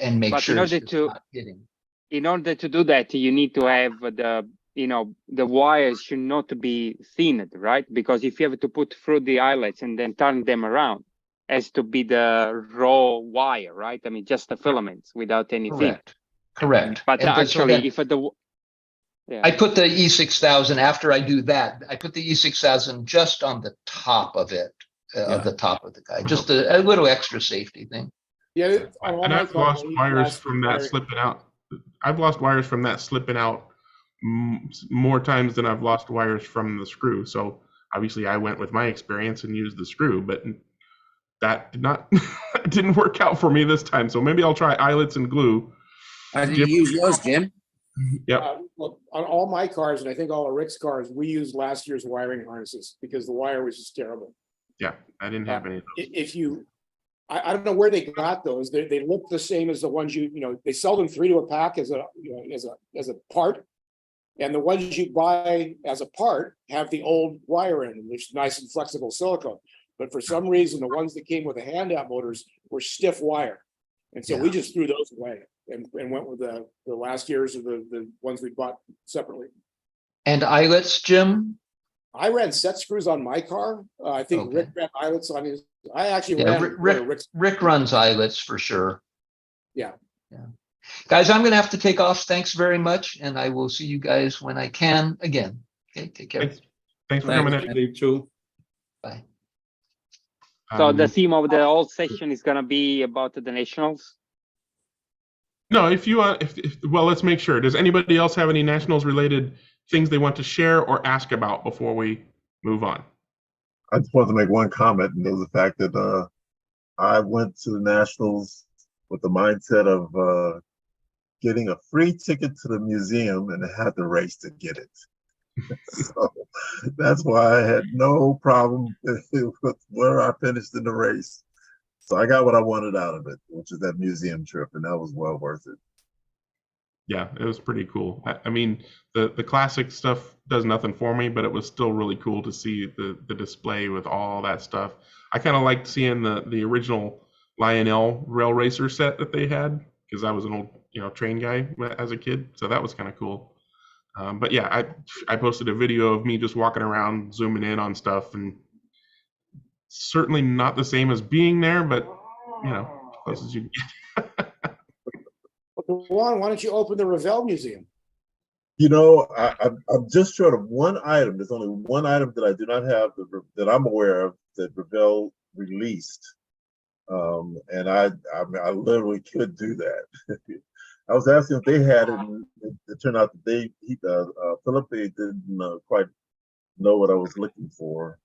and make sure it's not hitting. In order to do that, you need to have the wires should not be thinned, right? Because if you have to put through the eyelets and then turn them around, it has to be the raw wire, right? I mean, just the filaments without anything. Correct. But actually, if Yeah. I put the E6000 after I do that. I put the E6000 just on the top of it, of the top of the guy, just a little extra safety thing. Yeah, on all And my I've lost cars, wires from that slipping out. I've lost wires from that slipping out more times than I've lost wires from the screw. So obviously I went with my experience and used the screw, but that did not didn't work out for me this time. So maybe I'll try eyelets and glue. How did you use yours, Jim? Yep. Well, on all my cars, and I think all of Rick's cars, we used last year's wiring harnesses because the wire was just terrible. Yeah, I didn't have any of those. If you, I don't know where they got those. They look the same as the ones they sell them 3 to a pack as a as a part, and the ones you buy as a part have the old wire in them, which is nice and flexible silicone. But for some reason, the ones that came with the hand-out motors were stiff wire, and so we just threw those away and went with the last year's of the ones we bought separately. And eyelets, Jim? I ran set screws on my car. I think Rick ran eyelets on his. I actually ran Rick runs eyelets for sure. Yeah. Guys, I'm going to have to take off. Thanks very much. And I will see you guys when I can again. Okay, take care. Thanks for coming in. You too. Bye. So the theme of the whole session is gonna be about the nationals. No, if you well, let's make sure. Does anybody else have any nationals related things they want to share or ask about before we move on? I just wanted to make one comment, and that was the fact that I went to the nationals with the mindset of getting a free ticket to the museum and had to race to get it. So that's why I had no problem with where I finished in the race. So I got what I wanted out of it, which is that museum trip, and that was well worth it. Yeah, it was pretty cool. I mean, the classic stuff does nothing for me, but it was still really cool to see the display with all that stuff. I kind of liked seeing the original Lionel Rail Racer set that they had, because I was an old train guy as a kid, so that was kind of cool. But yeah, I posted a video of me just walking around zooming in on stuff, and certainly not the same as being there, but close as you get. Juan, why don't you open the Revell Museum? I'm just short of one item. There's only one item that I do not have that I'm aware of that Revell released, and I literally could do that. I was asking if they had it, and it turned out that Philippe didn't quite know what I was looking for,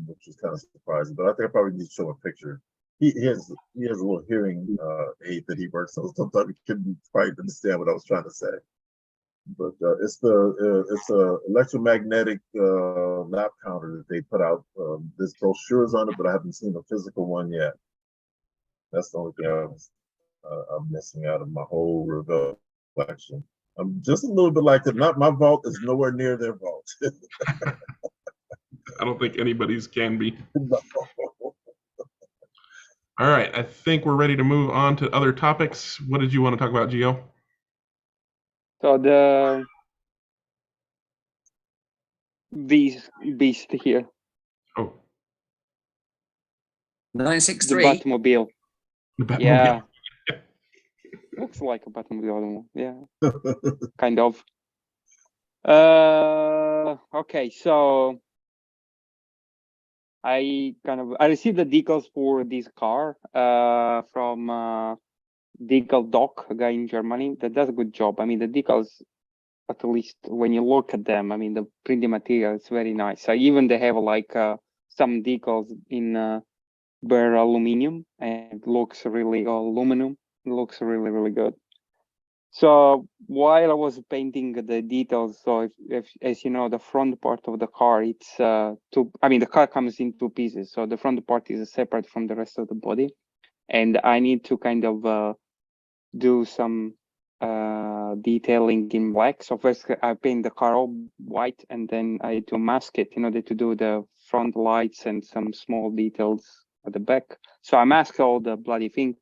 which was kind of surprising. But I think I probably need to show a picture. He has a little hearing aid that he works on. Sometimes he couldn't quite understand what I was trying to say. But it's a electromagnetic lap counter that they put out. There's brochures on it, but I haven't seen a physical one yet. That's the only thing I'm missing out of my whole Revell collection. I'm just a little bit like that. My vault is nowhere near their vault. I don't think anybody's can be. No. All right, I think we're ready to move on to other topics. What did you want to talk about, Gio? So these beast here. Oh. 963. The Batmobile. The Batmobile. Yeah. Looks like a Batmobile. Yeah. Kind of. Okay, so I received the decals for this car from Decal Doc, a guy in Germany that does a good job. I mean, the decals, at least when you look at them, I mean, the printing material is very nice. So even they have like some decals in bare aluminum, and it looks really aluminum. It looks really, really good. So while I was painting the details, so if as you know, the front part of the car, it's the car comes in 2 pieces. So the front part is separate from the rest of the body, and I need to kind of do some detailing in black. So first I paint the car all white, and then I do mask it in order to do the front lights and some small details at the back. So I mask all the bloody thing,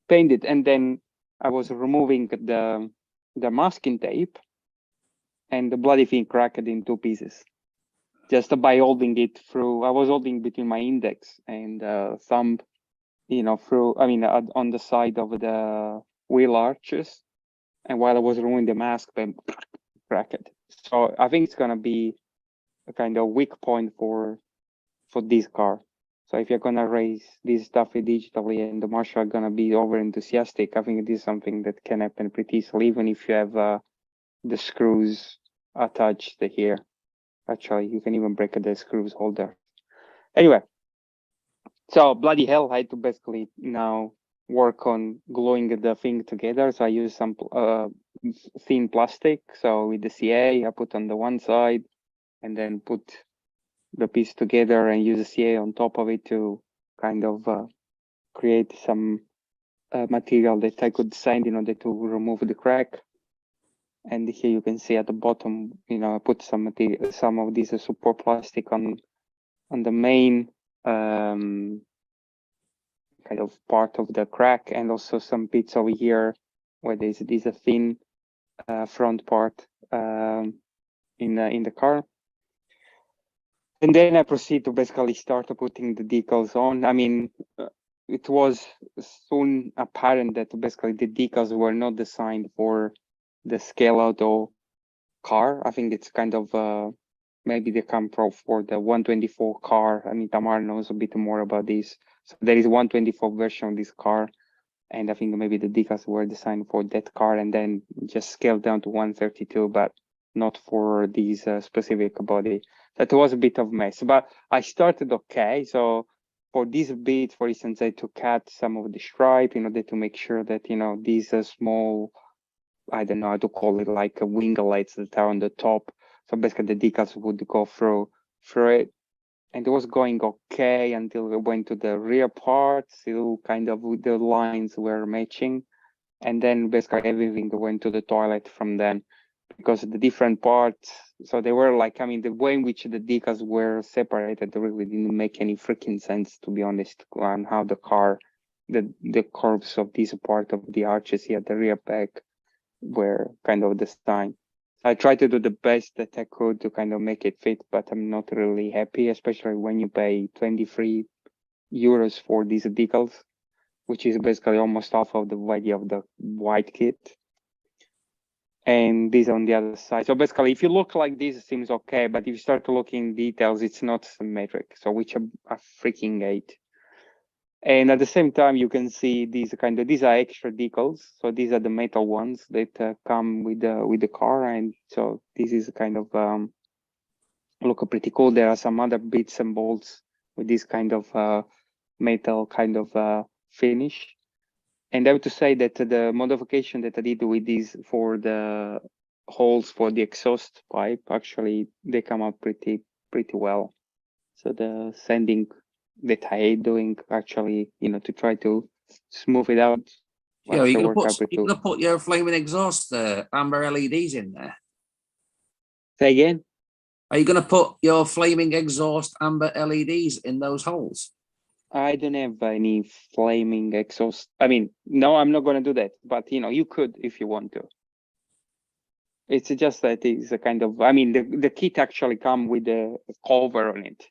paint it, and then I was removing the masking tape, and the bloody thing cracked in 2 pieces. Just by holding it through, I was holding between my index and thumb, through, on the side of the wheel arches. And while I was removing the mask, then cracked. So I think it's gonna be a kind of weak point for this car. So if you're gonna race this stuff digitally and the marshal are gonna be over enthusiastic, I think it is something that can happen pretty easily, even if you have the screws attached here. Actually, you can even break the screws holder. Anyway, so bloody hell, I had to basically now work on gluing the thing together. So I use some thin plastic. So with the CA, I put on the one side and then put the piece together and use the CA on top of it to kind of create some material that I could sand in order to remove the crack. And here you can see at the bottom, I put some material, some of this support plastic on the main kind of part of the crack, and also some bits over here where there's this thin front part in the car. And then I proceed to basically start putting the decals on. I mean, it was soon apparent that basically the decals were not designed for the scale auto car. I think it's kind of maybe they come for the 124 car. I mean, Tamar knows a bit more about this. So there is 124 version of this car, and I think maybe the decals were designed for that car and then just scaled down to 132, but not for these specific body. That was a bit of a mess, but I started okay. So for this bit, for instance, I had to cut some of the stripe in order to make sure that, these small, I don't know how to call it, like winglets that are on the top. So basically the decals would go through it. And it was going okay until we went to the rear part. Still kind of the lines were matching. And then basically everything went to the toilet from then, because the different parts, so they were like, I mean, the way in which the decals were separated really didn't make any freaking sense, to be honest, on how the car, the curves of this part of the arches here at the rear back were kind of designed. I tried to do the best that I could to kind of make it fit, but I'm not really happy, especially when you pay 23 euros for these decals, which is basically almost half of the value of the white kit. And this on the other side. So basically, if you look like this, it seems okay, but if you start to look in details, it's not symmetric. So which I freaking hate. And at the same time, you can see these are extra decals. So these are the metal ones that come with the car, and so this is kind of look pretty cool. There are some other bits and bolts with this kind of metal kind of finish. And I have to say that the modification that I did with these for the holes for the exhaust pipe, actually, they come out pretty well. So the sanding that I hate doing, actually, to try to smooth it out. Yeah, you're gonna put your flaming exhaust amber LEDs in there. Say again? Are you gonna put your flaming exhaust amber LEDs in those holes? I don't have any flaming exhaust. I mean, no, I'm not going to do that. But, you could if you want to. It's just that it's a kind of, I mean, the kit actually come with a cover on it,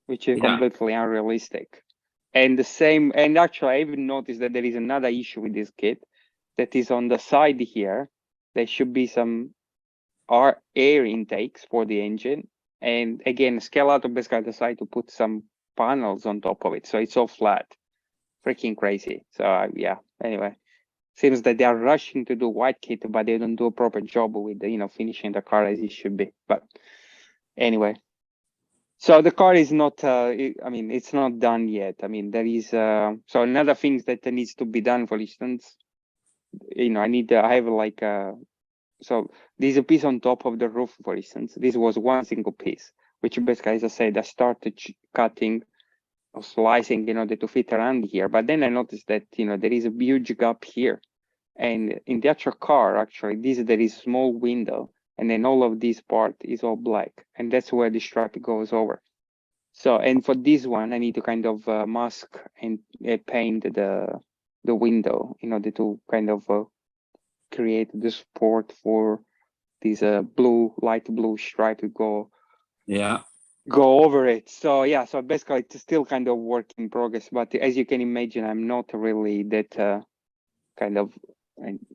which is completely unrealistic. And the same, and actually I even noticed that there is another issue with this kit that is on the side here. There should be some air intakes for the engine. And again, scale out basically decide to put some panels on top of it, so it's all flat. Freaking crazy. So yeah, anyway, seems that they are rushing to do white kit, but they don't do a proper job with finishing the car as it should be. But anyway, so the car is not I mean, it's not done yet. I mean, there is so another thing that needs to be done, for instance, I have like so there's a piece on top of the roof, for instance. This was one single piece, which basically, as I said, I started cutting or slicing in order to fit around here. But then I noticed that, there is a huge gap here. And in the actual car, actually, there is a small window, and then all of this part is all black. And that's where the stripe goes over. So, and for this one, I need to kind of mask and paint the window in order to kind of create the support for this light blue stripe to go over it. So yeah, so basically it's still kind of work in progress, but as you can imagine, I'm not really that kind of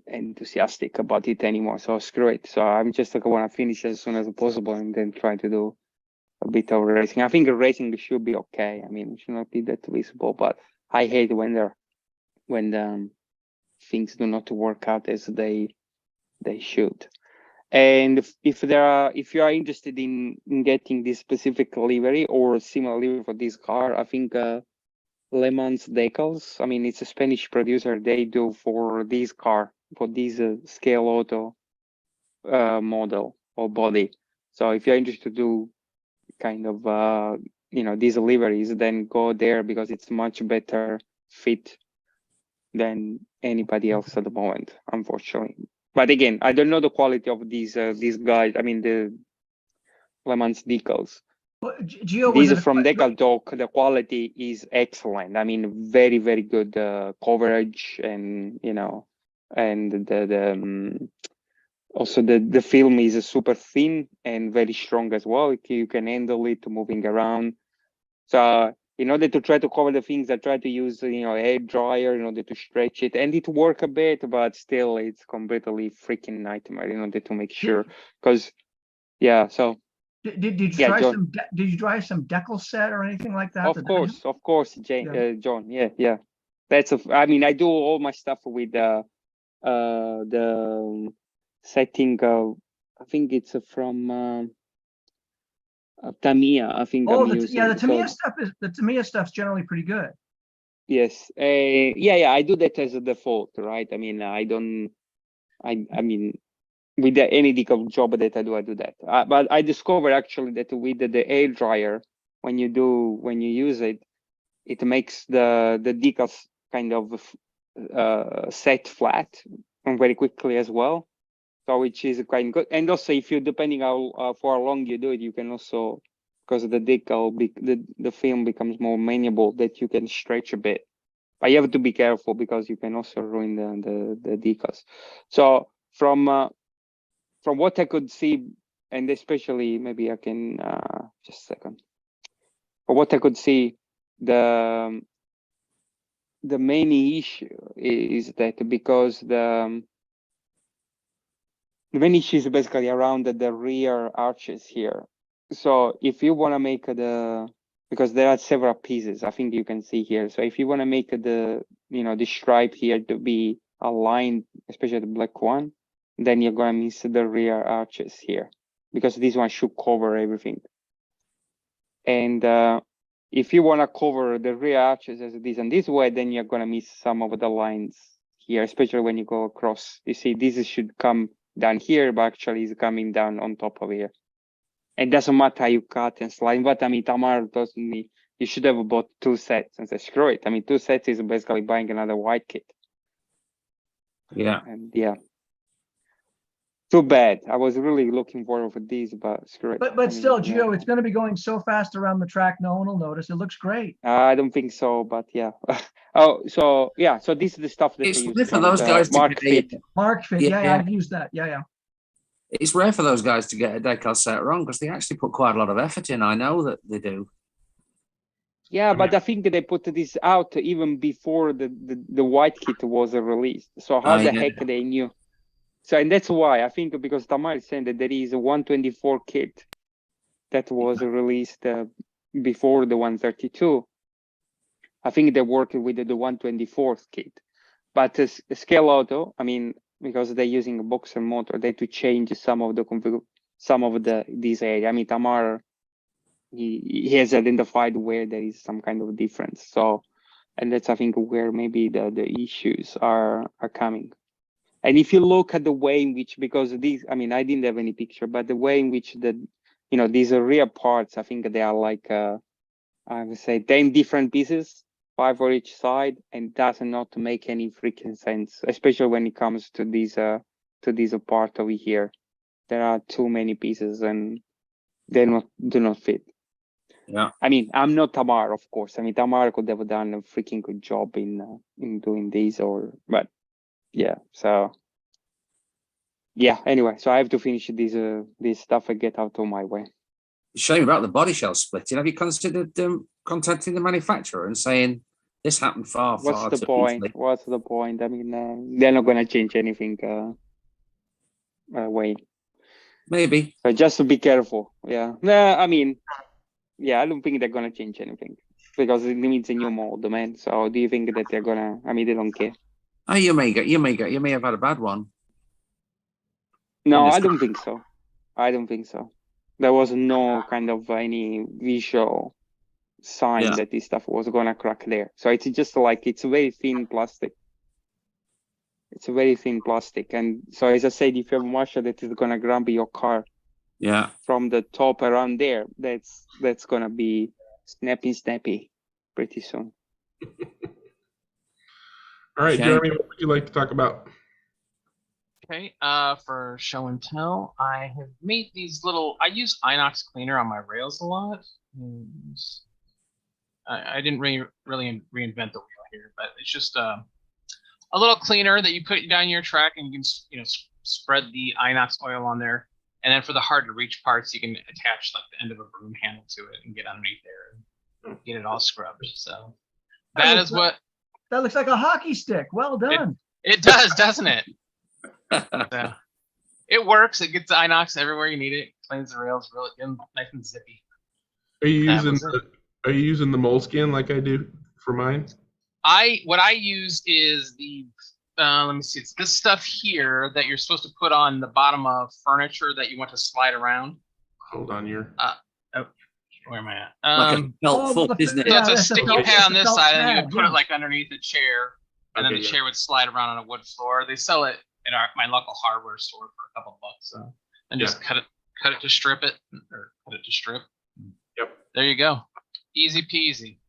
enthusiastic about it anymore. So screw it. So I'm just like want to finish as soon as possible and then try to do a bit of racing. I think racing should be okay. I mean, it should not be that visible, but I hate when things do not work out as they should. And if you are interested in getting this specific livery or similar livery for this car, I think Le Mans decals, I mean, it's a Spanish producer. They do for this car, for this scale auto model or body. So if you're interested to do kind of these liveries, then go there because it's much better fit than anybody else at the moment, unfortunately. But again, I don't know the quality of these guys. I mean, the Le Mans decals. Well, Gio, These from Decal Talk, the quality is excellent. I mean, very, very good coverage, and and also the film is super thin and very strong as well. You can handle it moving around. So in order to try to cover the things, I try to use air dryer in order to stretch it, and it work a bit, but still it's completely freaking nightmare in order to make sure. Because so. Did you try Did you try some decal set or anything like that? Of course, John. Yeah. That's I mean, I do all my stuff with the setting. I think it's from Tamiya. I think I'm using. The Tamiya stuff's generally pretty good. Yes. I do that as a default, right? I mean, I mean. With any decal job that I do that. But I discovered actually that with the air dryer, when you use it, it makes the decals kind of set flat and very quickly as well. So which is quite good. And also, if you depending how for how long you do it, you can also, because the decal the film becomes more malleable, that you can stretch a bit. But you have to be careful because you can also ruin the decals. So from what I could see, and especially maybe I can just a second. From what I could see, the main issue is that because the main issue is basically around the rear arches here. So if you want to make because there are several pieces, I think you can see here. So if you want to make the stripe here to be aligned, especially the black one, then you're going to miss the rear arches here because this one should cover everything. And if you want to cover the rear arches as it is in this way, then you're going to miss some of the lines here, especially when you go across. You see, this should come down here, but actually it's coming down on top of here. It doesn't matter how you cut and slide, but I mean, Tamar told me you should have bought 2 sets. And I said, screw it. I mean, 2 sets is basically buying another white kit. Yeah. And too bad. I was really looking forward for these, but screw it. But still, Gio, it's going to be going so fast around the track, no one will notice. It looks great. I don't think so, but yeah. So this is the stuff that it's rare for those guys Mark Fit. Mark Fit, yeah, I've used that. Yeah. It's rare for those guys to get a decal set wrong because they actually put quite a lot of effort in. I know that they do. Yeah, but I think they put this out even before the white kit was released. So how the heck they knew? So, and that's why I think because Tamar is saying that there is a 124 kit that was released before the 132. I think they worked with the 124th kit, but Scale Auto, I mean, because they're using a boxer motor, they had to change some of these areas. I mean, Tamar, he has identified where there is some kind of difference. So, and that's I think where maybe the issues are coming. And if you look at the way in which, because these, I mean, I didn't have any picture, but the way in which these rear parts, I think they are like, I would say 10 different pieces, 5 for each side, and does not make any freaking sense, especially when it comes to this part over here. There are too many pieces and they do not fit. Yeah. I mean, I'm not Tamar, of course. I mean, Tamar could have done a freaking good job in doing these, but yeah. So yeah. Anyway, so I have to finish this stuff and get out of my way. Shame about the body shell splitting. Have you considered contacting the manufacturer and saying, This happened far What's the too point? easily. What's the point? I mean, they're not gonna change anything. Wayne. Maybe. So just to be careful. Yeah. Nah, I mean, yeah, I don't think they're gonna change anything because it needs a new mold, man. So do you think that they're gonna? I mean, they don't care. Oh, you may have had a bad one. No, Goodness. I don't think so. I don't think so. There was no kind of any visual sign that this stuff was gonna crack there. So it's just like it's a very thin plastic. It's a very thin plastic, and so as I said, if you have a washer that is gonna grab your car, from the top around there, that's gonna be snappy pretty soon. All right, Okay. Jeremy, what would you like to talk about? Okay, for show and tell, I have made these little, I use inox cleaner on my rails a lot. And I didn't really reinvent the wheel here, but it's just a little cleaner that you put down your track, and you can spread the inox oil on there. And then for the hard to reach parts, you can attach like the end of a broom handle to it and get underneath there and get it all scrubbed. So that is what. That looks like a hockey stick. Well done. It does, doesn't it? So, it works. It gets inox everywhere you need it. Cleans the rails really nice and zippy. Are you using the moleskin like I do for mine? What I use is the let me see, it's this stuff here that you're supposed to put on the bottom of furniture that you want to slide around. Hold on here. Where am I at? Like a felt foot, isn't it? So it's a sticky pad on this side, and you would put yeah. it like underneath the chair, and then the chair would slide around on a wood floor. They sell it in my local hardware store for a couple bucks. So, and just cut it to strip it, or cut it to strip. Yep. There you go. Easy peasy.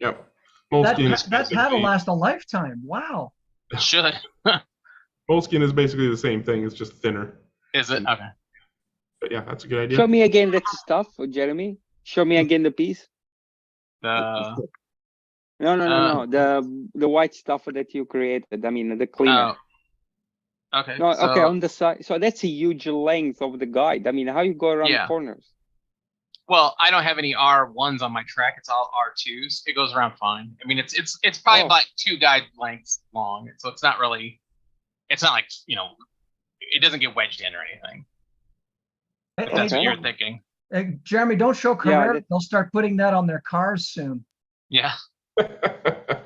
Yep. That pad will last a lifetime. Wow. It should. Moleskin is basically the same thing. It's just thinner. Is it? Okay. But yeah, that's a good idea. Show me again that stuff, Jeremy. Show me again the piece. No. The white stuff that you created. I mean, the cleaner. Oh. Okay. No, okay, on the side. So that's a huge length of the guide. I mean, how you go around corners? Well, I don't have any R1s on my track. It's all R2s. It goes around fine. I mean, it's probably about 2 guide lengths long. So it's not like, it doesn't get wedged in or anything. If that's what you're thinking. Jeremy, don't show Carrera. They'll start putting that on their cars soon. Yeah. Well,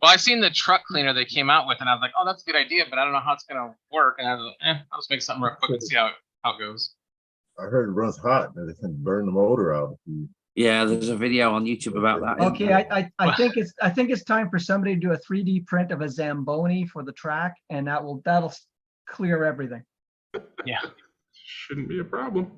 I've seen the truck cleaner they came out with, and I was like, oh, that's a good idea, but I don't know how it's going to work. And I was like, I'll just make something real quick and see how it goes. I heard it runs hot and it can burn the motor out. Yeah, there's a video on YouTube about that. Okay, I think it's time for somebody to do a 3D print of a Zamboni for the track, and that'll clear everything. Yeah. Shouldn't be a problem.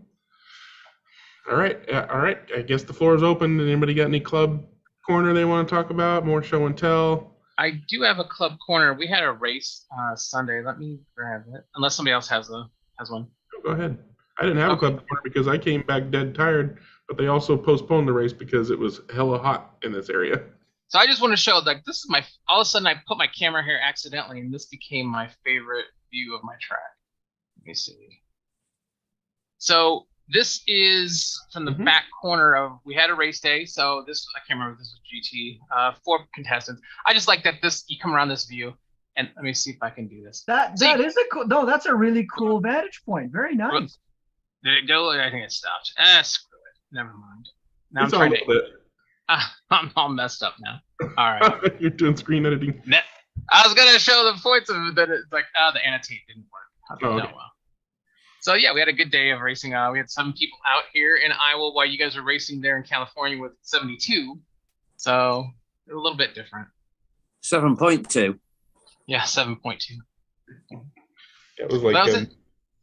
All right. I guess the floor is open. Anybody got any club corner they want to talk about? More show and tell? I do have a club corner. We had a race Sunday. Let me grab it. Unless somebody else has one. Go ahead. I didn't have a club corner because I came back dead tired, but they also postponed the race because it was hella hot in this area. So I just want to show, like, this is all of a sudden I put my camera here accidentally, and this became my favorite view of my track. Let me see. So this is from the back corner of, we had a race day. So this, I can't remember if this was GT, 4 contestants. I just like that you come around this view, and let me see if I can do this. That is a cool, no, that's a really cool vantage point. Very nice. Did it go? I think it stopped. Screw it. Never mind. Now It's I'm trying to. I'm all messed up now. All right. You're doing screen editing. I was gonna show the points of it, but it's like, the annotate didn't work. Okay. Well. So yeah, we had a good day of racing. We had 7 people out here in Iowa while you guys were racing there in California with 72. So a little bit different. 7.2. Yeah, 7.2. It was like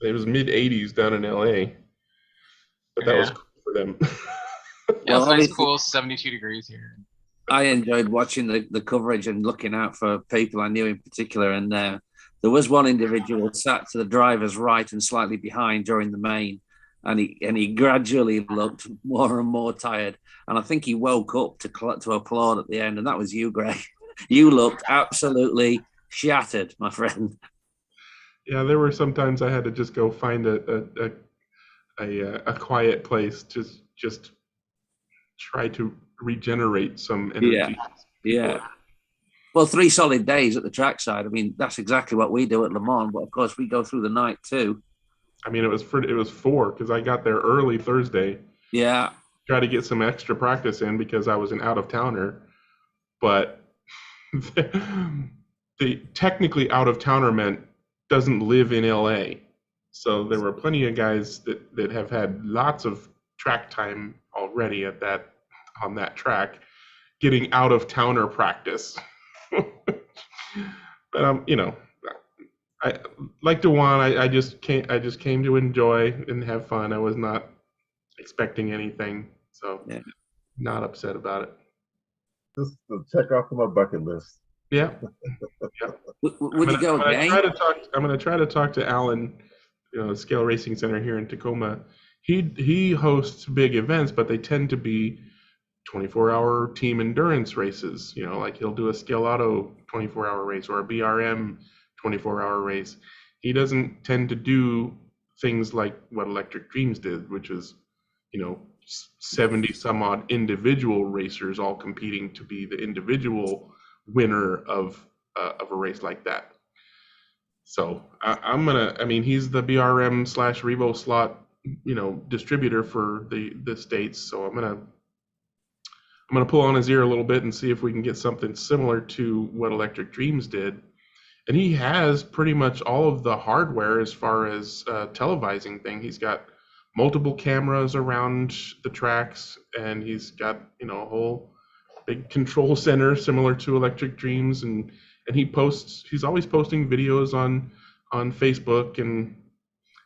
it was mid 80s down in LA, but that was cool for them. Yeah, it's nice, cool. 72 degrees here. I enjoyed watching the coverage and looking out for people I knew in particular. And there was one individual sat to the driver's right and slightly behind during the main, and he gradually looked more and more tired. And I think he woke up to applaud at the end, and that was you, Greg. You looked absolutely shattered, my friend. Yeah, there were sometimes I had to just go find a quiet place to just try to regenerate some energy. Yeah. Well, 3 solid days at the trackside. I mean, that's exactly what we do at Le Mans, but of course we go through the night too. I mean, it was 4 because I got there early Thursday. Yeah. Try to get some extra practice in because I was an out of towner, but the technically out of towner meant doesn't live in LA. So there were plenty of guys that have had lots of track time already on that track, getting out of towner practice. But you know, I like Dewan. I just came to enjoy and have fun. I was not expecting anything, so not upset about it. Just to check off my bucket list. Would you go again? I'm going to try to talk to Alan, Scale Racing Center here in Tacoma. He hosts big events, but they tend to be 24-hour team endurance races. Like he'll do a Scale Auto 24-hour race or a BRM 24-hour race. He doesn't tend to do things like what Electric Dreams did, which is 70 some odd individual racers all competing to be the individual winner of a race like that. So he's the BRM / Revo slot distributor for the states. So I'm gonna pull on his ear a little bit and see if we can get something similar to what Electric Dreams did. And he has pretty much all of the hardware as far as televising thing. He's got multiple cameras around the tracks, and he's got a whole big control center similar to Electric Dreams, and he's always posting videos on Facebook, and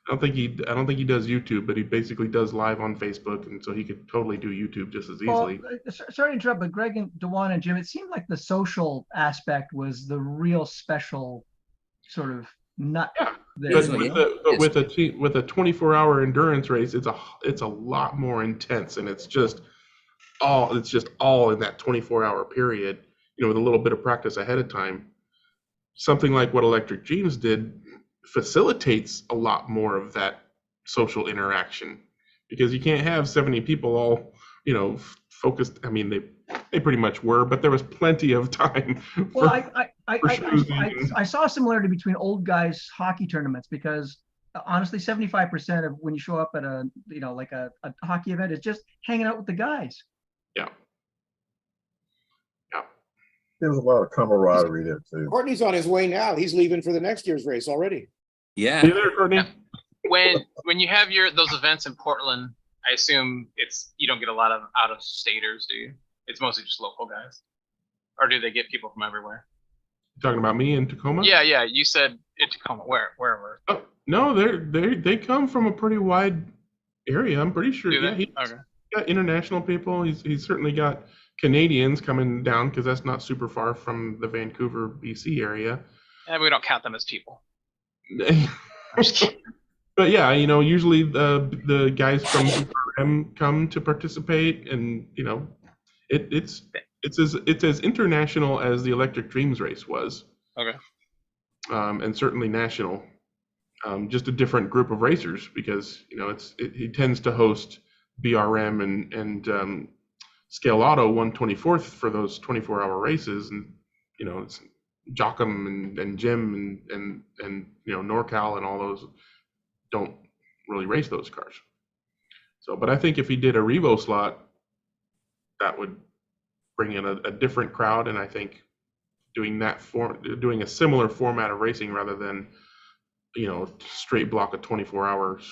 I don't think he does YouTube, but he basically does live on Facebook, and so he could totally do YouTube just as easily. Well, sorry to interrupt, but Greg and Dewan and Jim, it seemed like the social aspect was the real special sort of nut. Yeah. There. But with a 24-hour endurance race, it's a lot more intense, and it's just all in that 24-hour period, with a little bit of practice ahead of time. Something like what Electric Dreams did facilitates a lot more of that social interaction, because you can't have 70 people all, focused. I mean, they pretty much were, but there was plenty of time. Well, I saw a similarity between old guys hockey tournaments, because honestly, 75% of when you show up at a hockey event is just hanging out with the guys. Yeah. There's a lot of camaraderie there too. Courtney's on his way now. He's leaving for the next year's race already. Yeah. See you there, Courtney. When you have those events in Portland, I assume you don't get a lot of out-of-staters, do you? It's mostly just local guys, or do they get people from everywhere? You talking about me in Tacoma? Yeah. You said in Tacoma. Where? Oh, no, they come from a pretty wide area. I'm pretty sure. Yeah, he's got international people. He's certainly got Canadians coming down, because that's not super far from the Vancouver, BC area. And we don't count them as people. But yeah, usually the guys from BRM come to participate, and it's as international as the Electric Dreams race was. Okay. And certainly national. Just a different group of racers, because he tends to host BRM and Scale Auto 1/24th for those 24-hour races, and it's Jocham and Jim and NorCal and all those don't really race those cars. So, but I think if he did a Revo slot, that would bring in a different crowd, and I think doing a similar format of racing rather than straight block of 24 hours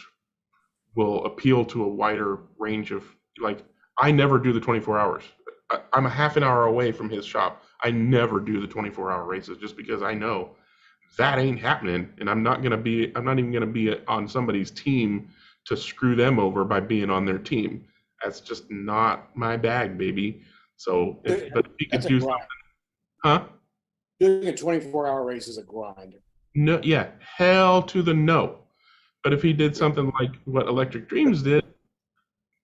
will appeal to a wider range of, like, I never do the 24 hours. I'm a half an hour away from his shop. I never do the 24-hour races, just because I know that ain't happening, and I'm not even gonna be on somebody's team to screw them over by being on their team. That's just not my bag, baby. So if he could do something, huh? Doing a 24-hour race is a grind. No, yeah, hell to the no. But if he did something like what Electric Dreams did,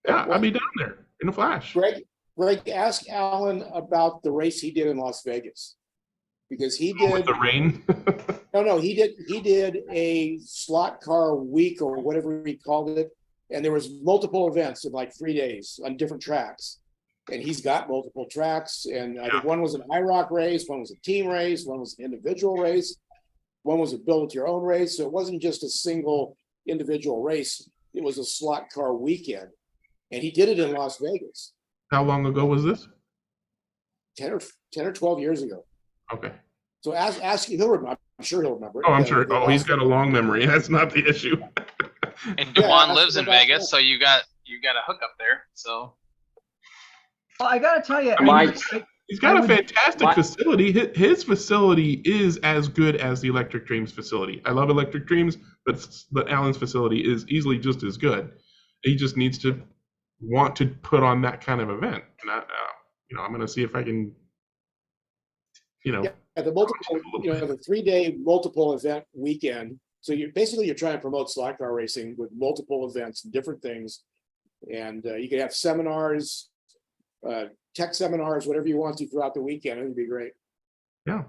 yeah, I'd be down there in a flash. Greg, ask Alan about the race he did in Las Vegas, because he did with the rain. No, he did a slot car week or whatever he called it, and there was multiple events in like 3 days on different tracks. And he's got multiple tracks. And I think one was an IROC race, one was a team race, one was an individual race, one was a build with your own race. So it wasn't just a single individual race. It was a slot car weekend. And he did it in Las Vegas. How long ago was this? 10 or 12 years ago. Okay. So ask he'll remember. I'm sure he'll remember. Oh, I'm sure. Oh, he's got a long memory. That's not the issue. And Dewan lives in Vegas, so you got a hookup there. So Well, I gotta tell you, He's got a fantastic facility. His facility is as good as the Electric Dreams facility. I love Electric Dreams, but Alan's facility is easily just as good. He just needs to want to put on that kind of event. And I'm going to see if I can, the multiple, the 3-day multiple event weekend. So you're trying to promote slot car racing with multiple events, different things. And you can have seminars, tech seminars, whatever you want to throughout the weekend. It would be great. Yeah.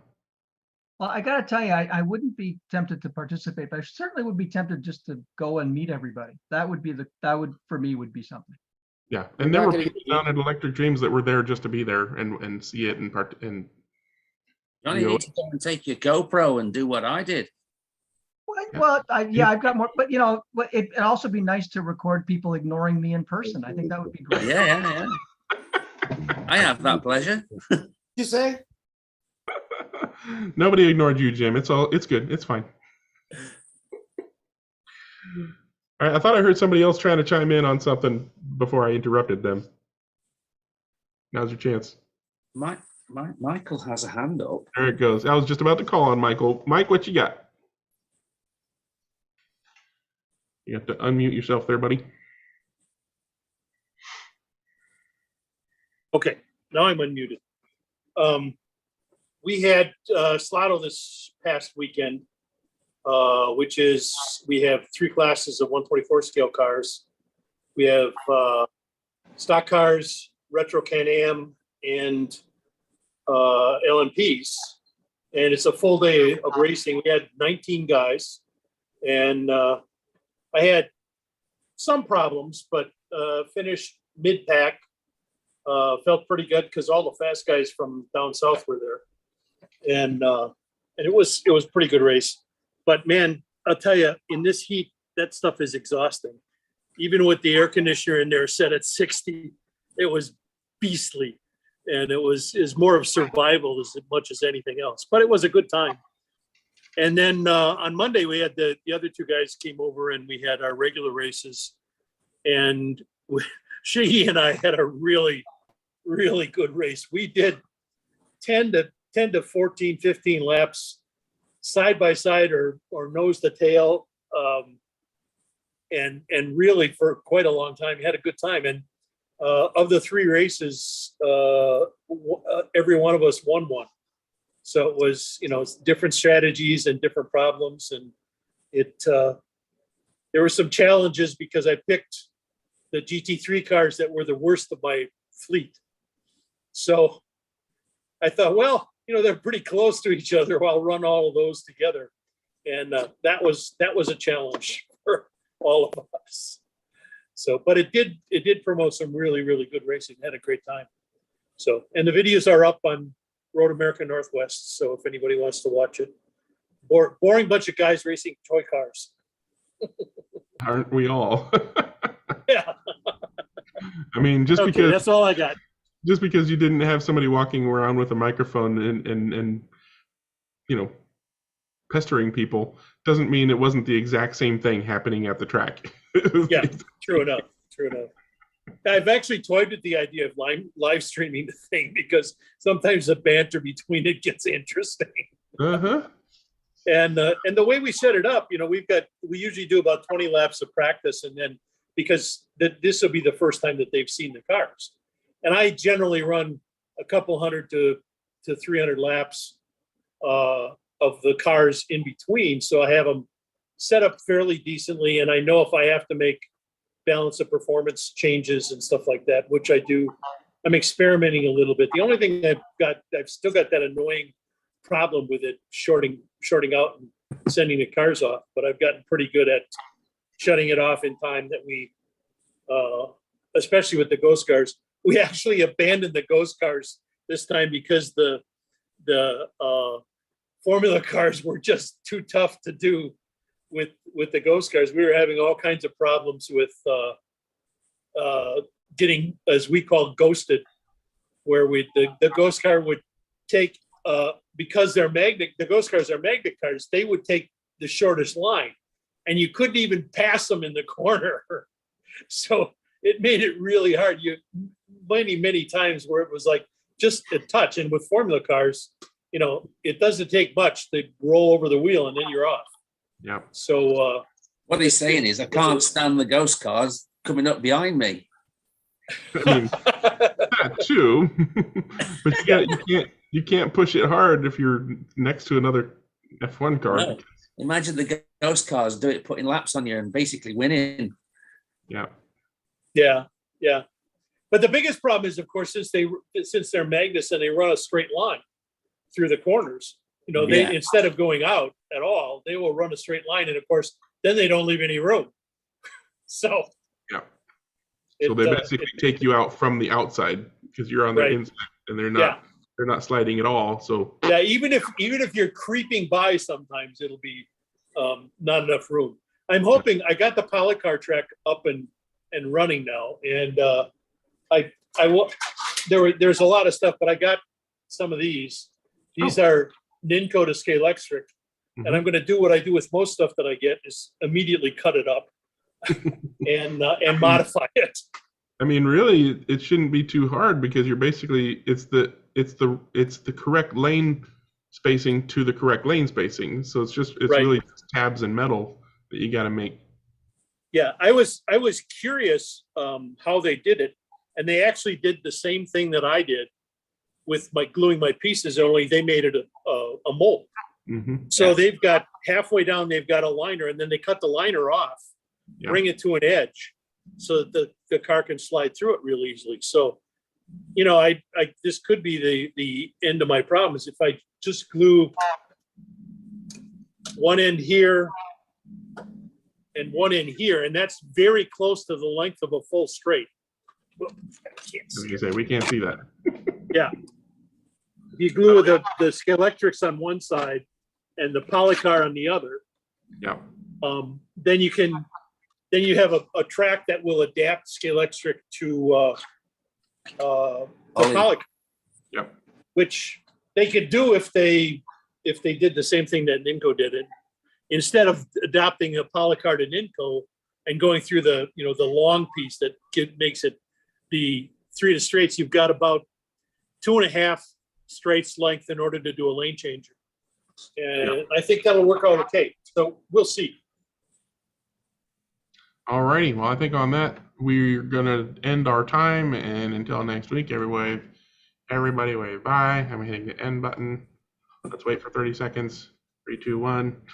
Well, I got to tell you, I wouldn't be tempted to participate, but I certainly would be tempted just to go and meet everybody. That would for me would be something. Yeah, and there were people down at Electric Dreams that were there just to be there and see it and you only need to go and take your GoPro and do what I did. Well, I've got more, but it'd also be nice to record people ignoring me in person. I think that would be great. Yeah. I have that pleasure. You say? Nobody ignored you, Jim. It's good. It's fine. All right, I thought I heard somebody else trying to chime in on something before I interrupted them. Now's your chance. Michael has a hand up. There it goes. I was just about to call on Michael. Mike, what you got? You have to unmute yourself there, buddy. Okay, now I'm unmuted. We had Slotto this past weekend, which is we have 3 classes of 124 scale cars. We have stock cars, retro Can-Am, and LMPs, and it's a full day of racing. We had 19 guys, and I had some problems, but finished mid-pack. Felt pretty good because all the fast guys from down south were there, and it was a pretty good race. But man, I'll tell you, in this heat, that stuff is exhausting. Even with the air conditioner in there set at 60, it was beastly, and it was more of survival as much as anything else. But it was a good time. And then on Monday we had the other 2 guys came over and we had our regular races, and Shiggy and I had a really, really good race. We did 10 to 14, 15 laps side by side or nose to tail, and really for quite a long time. We had a good time. And of the 3 races, every one of us won one. So it was, different strategies and different problems. And there were some challenges because I picked the GT3 cars that were the worst of my fleet. So I thought, well, they're pretty close to each other. I'll run all of those together. And that was a challenge for all of us. So, but it did promote some really, really good racing. Had a great time. So, and the videos are up on Road America Northwest. So if anybody wants to watch it, boring bunch of guys racing toy cars. Aren't we all? Yeah. I mean, just because that's all I got. Just because you didn't have somebody walking around with a microphone and pestering people doesn't mean it wasn't the exact same thing happening at the track. Yeah, true enough. I've actually toyed with the idea of live streaming the thing because sometimes the banter between it gets interesting. Uh-huh. And the way we set it up, we usually do about 20 laps of practice, and then because this will be the first time that they've seen the cars. And I generally run a couple 100 to 300 laps of the cars in between. So I have them set up fairly decently. And I know if I have to make balance of performance changes and stuff like that, which I do, I'm experimenting a little bit. The only thing I've still got that annoying problem with it, shorting out and sending the cars off, but I've gotten pretty good at shutting it off in time that we, especially with the ghost cars, we actually abandoned the ghost cars this time because the formula cars were just too tough to do with the ghost cars. We were having all kinds of problems with getting, as we call, ghosted, where the ghost car would take because the ghost cars are magnet cars, they would take the shortest line, and you couldn't even pass them in the corner. So it made it really hard. Many times where it was like just a touch, and with formula cars, it doesn't take much. They roll over the wheel and then you're off. Yeah. So what he's saying is, I can't stand the ghost cars coming up behind me. I mean, that too, but you can't push it hard if you're next to another F1 car. No. Imagine the ghost cars putting laps on you and basically winning. Yeah. But the biggest problem is, of course, since they're magnets and they run a straight line through the corners, they instead of going out at all, they will run a straight line, and of course, then they don't leave any room. So yeah. So they basically take you out from the outside because you're on the inside, and they're not sliding at all. So yeah, even if you're creeping by, sometimes it'll be not enough room. I'm hoping I got the polycar track up and running now, and there's a lot of stuff, but I got some of these. These are Ninco to Scale Electric, and I'm going to do what I do with most stuff that I get, is immediately cut it up and modify it. I mean, really, it shouldn't be too hard because you're basically it's the correct lane spacing to the correct lane spacing. So it's really just tabs and metal that you got to make. Yeah, I was curious how they did it, and they actually did the same thing that I did with my gluing my pieces, only they made it a mold. So they've got halfway down, they've got a liner, and then they cut the liner off, bring it to an edge, so that the car can slide through it real easily. So, this could be the end of my problems if I just glue one end here and one end here, and that's very close to the length of a full straight. Well, we can't see that. Yeah. If you glue the Scalextrics on one side and the polycar on the other, then you have a track that will adapt Scalextric to polycar. Yep. Which they could do if they did the same thing that Ninco did. It instead of adapting a polycar to Ninco and going through the long piece that makes it the 3 to straights, you've got about 2.5 straights length in order to do a lane changer. And I think that'll work out okay. So we'll see. All righty. Well, I think on that, we're going to end our time. And until next week, everybody wave bye. I'm hitting the end button. Let's wait for 30 seconds. 3, 2, 1.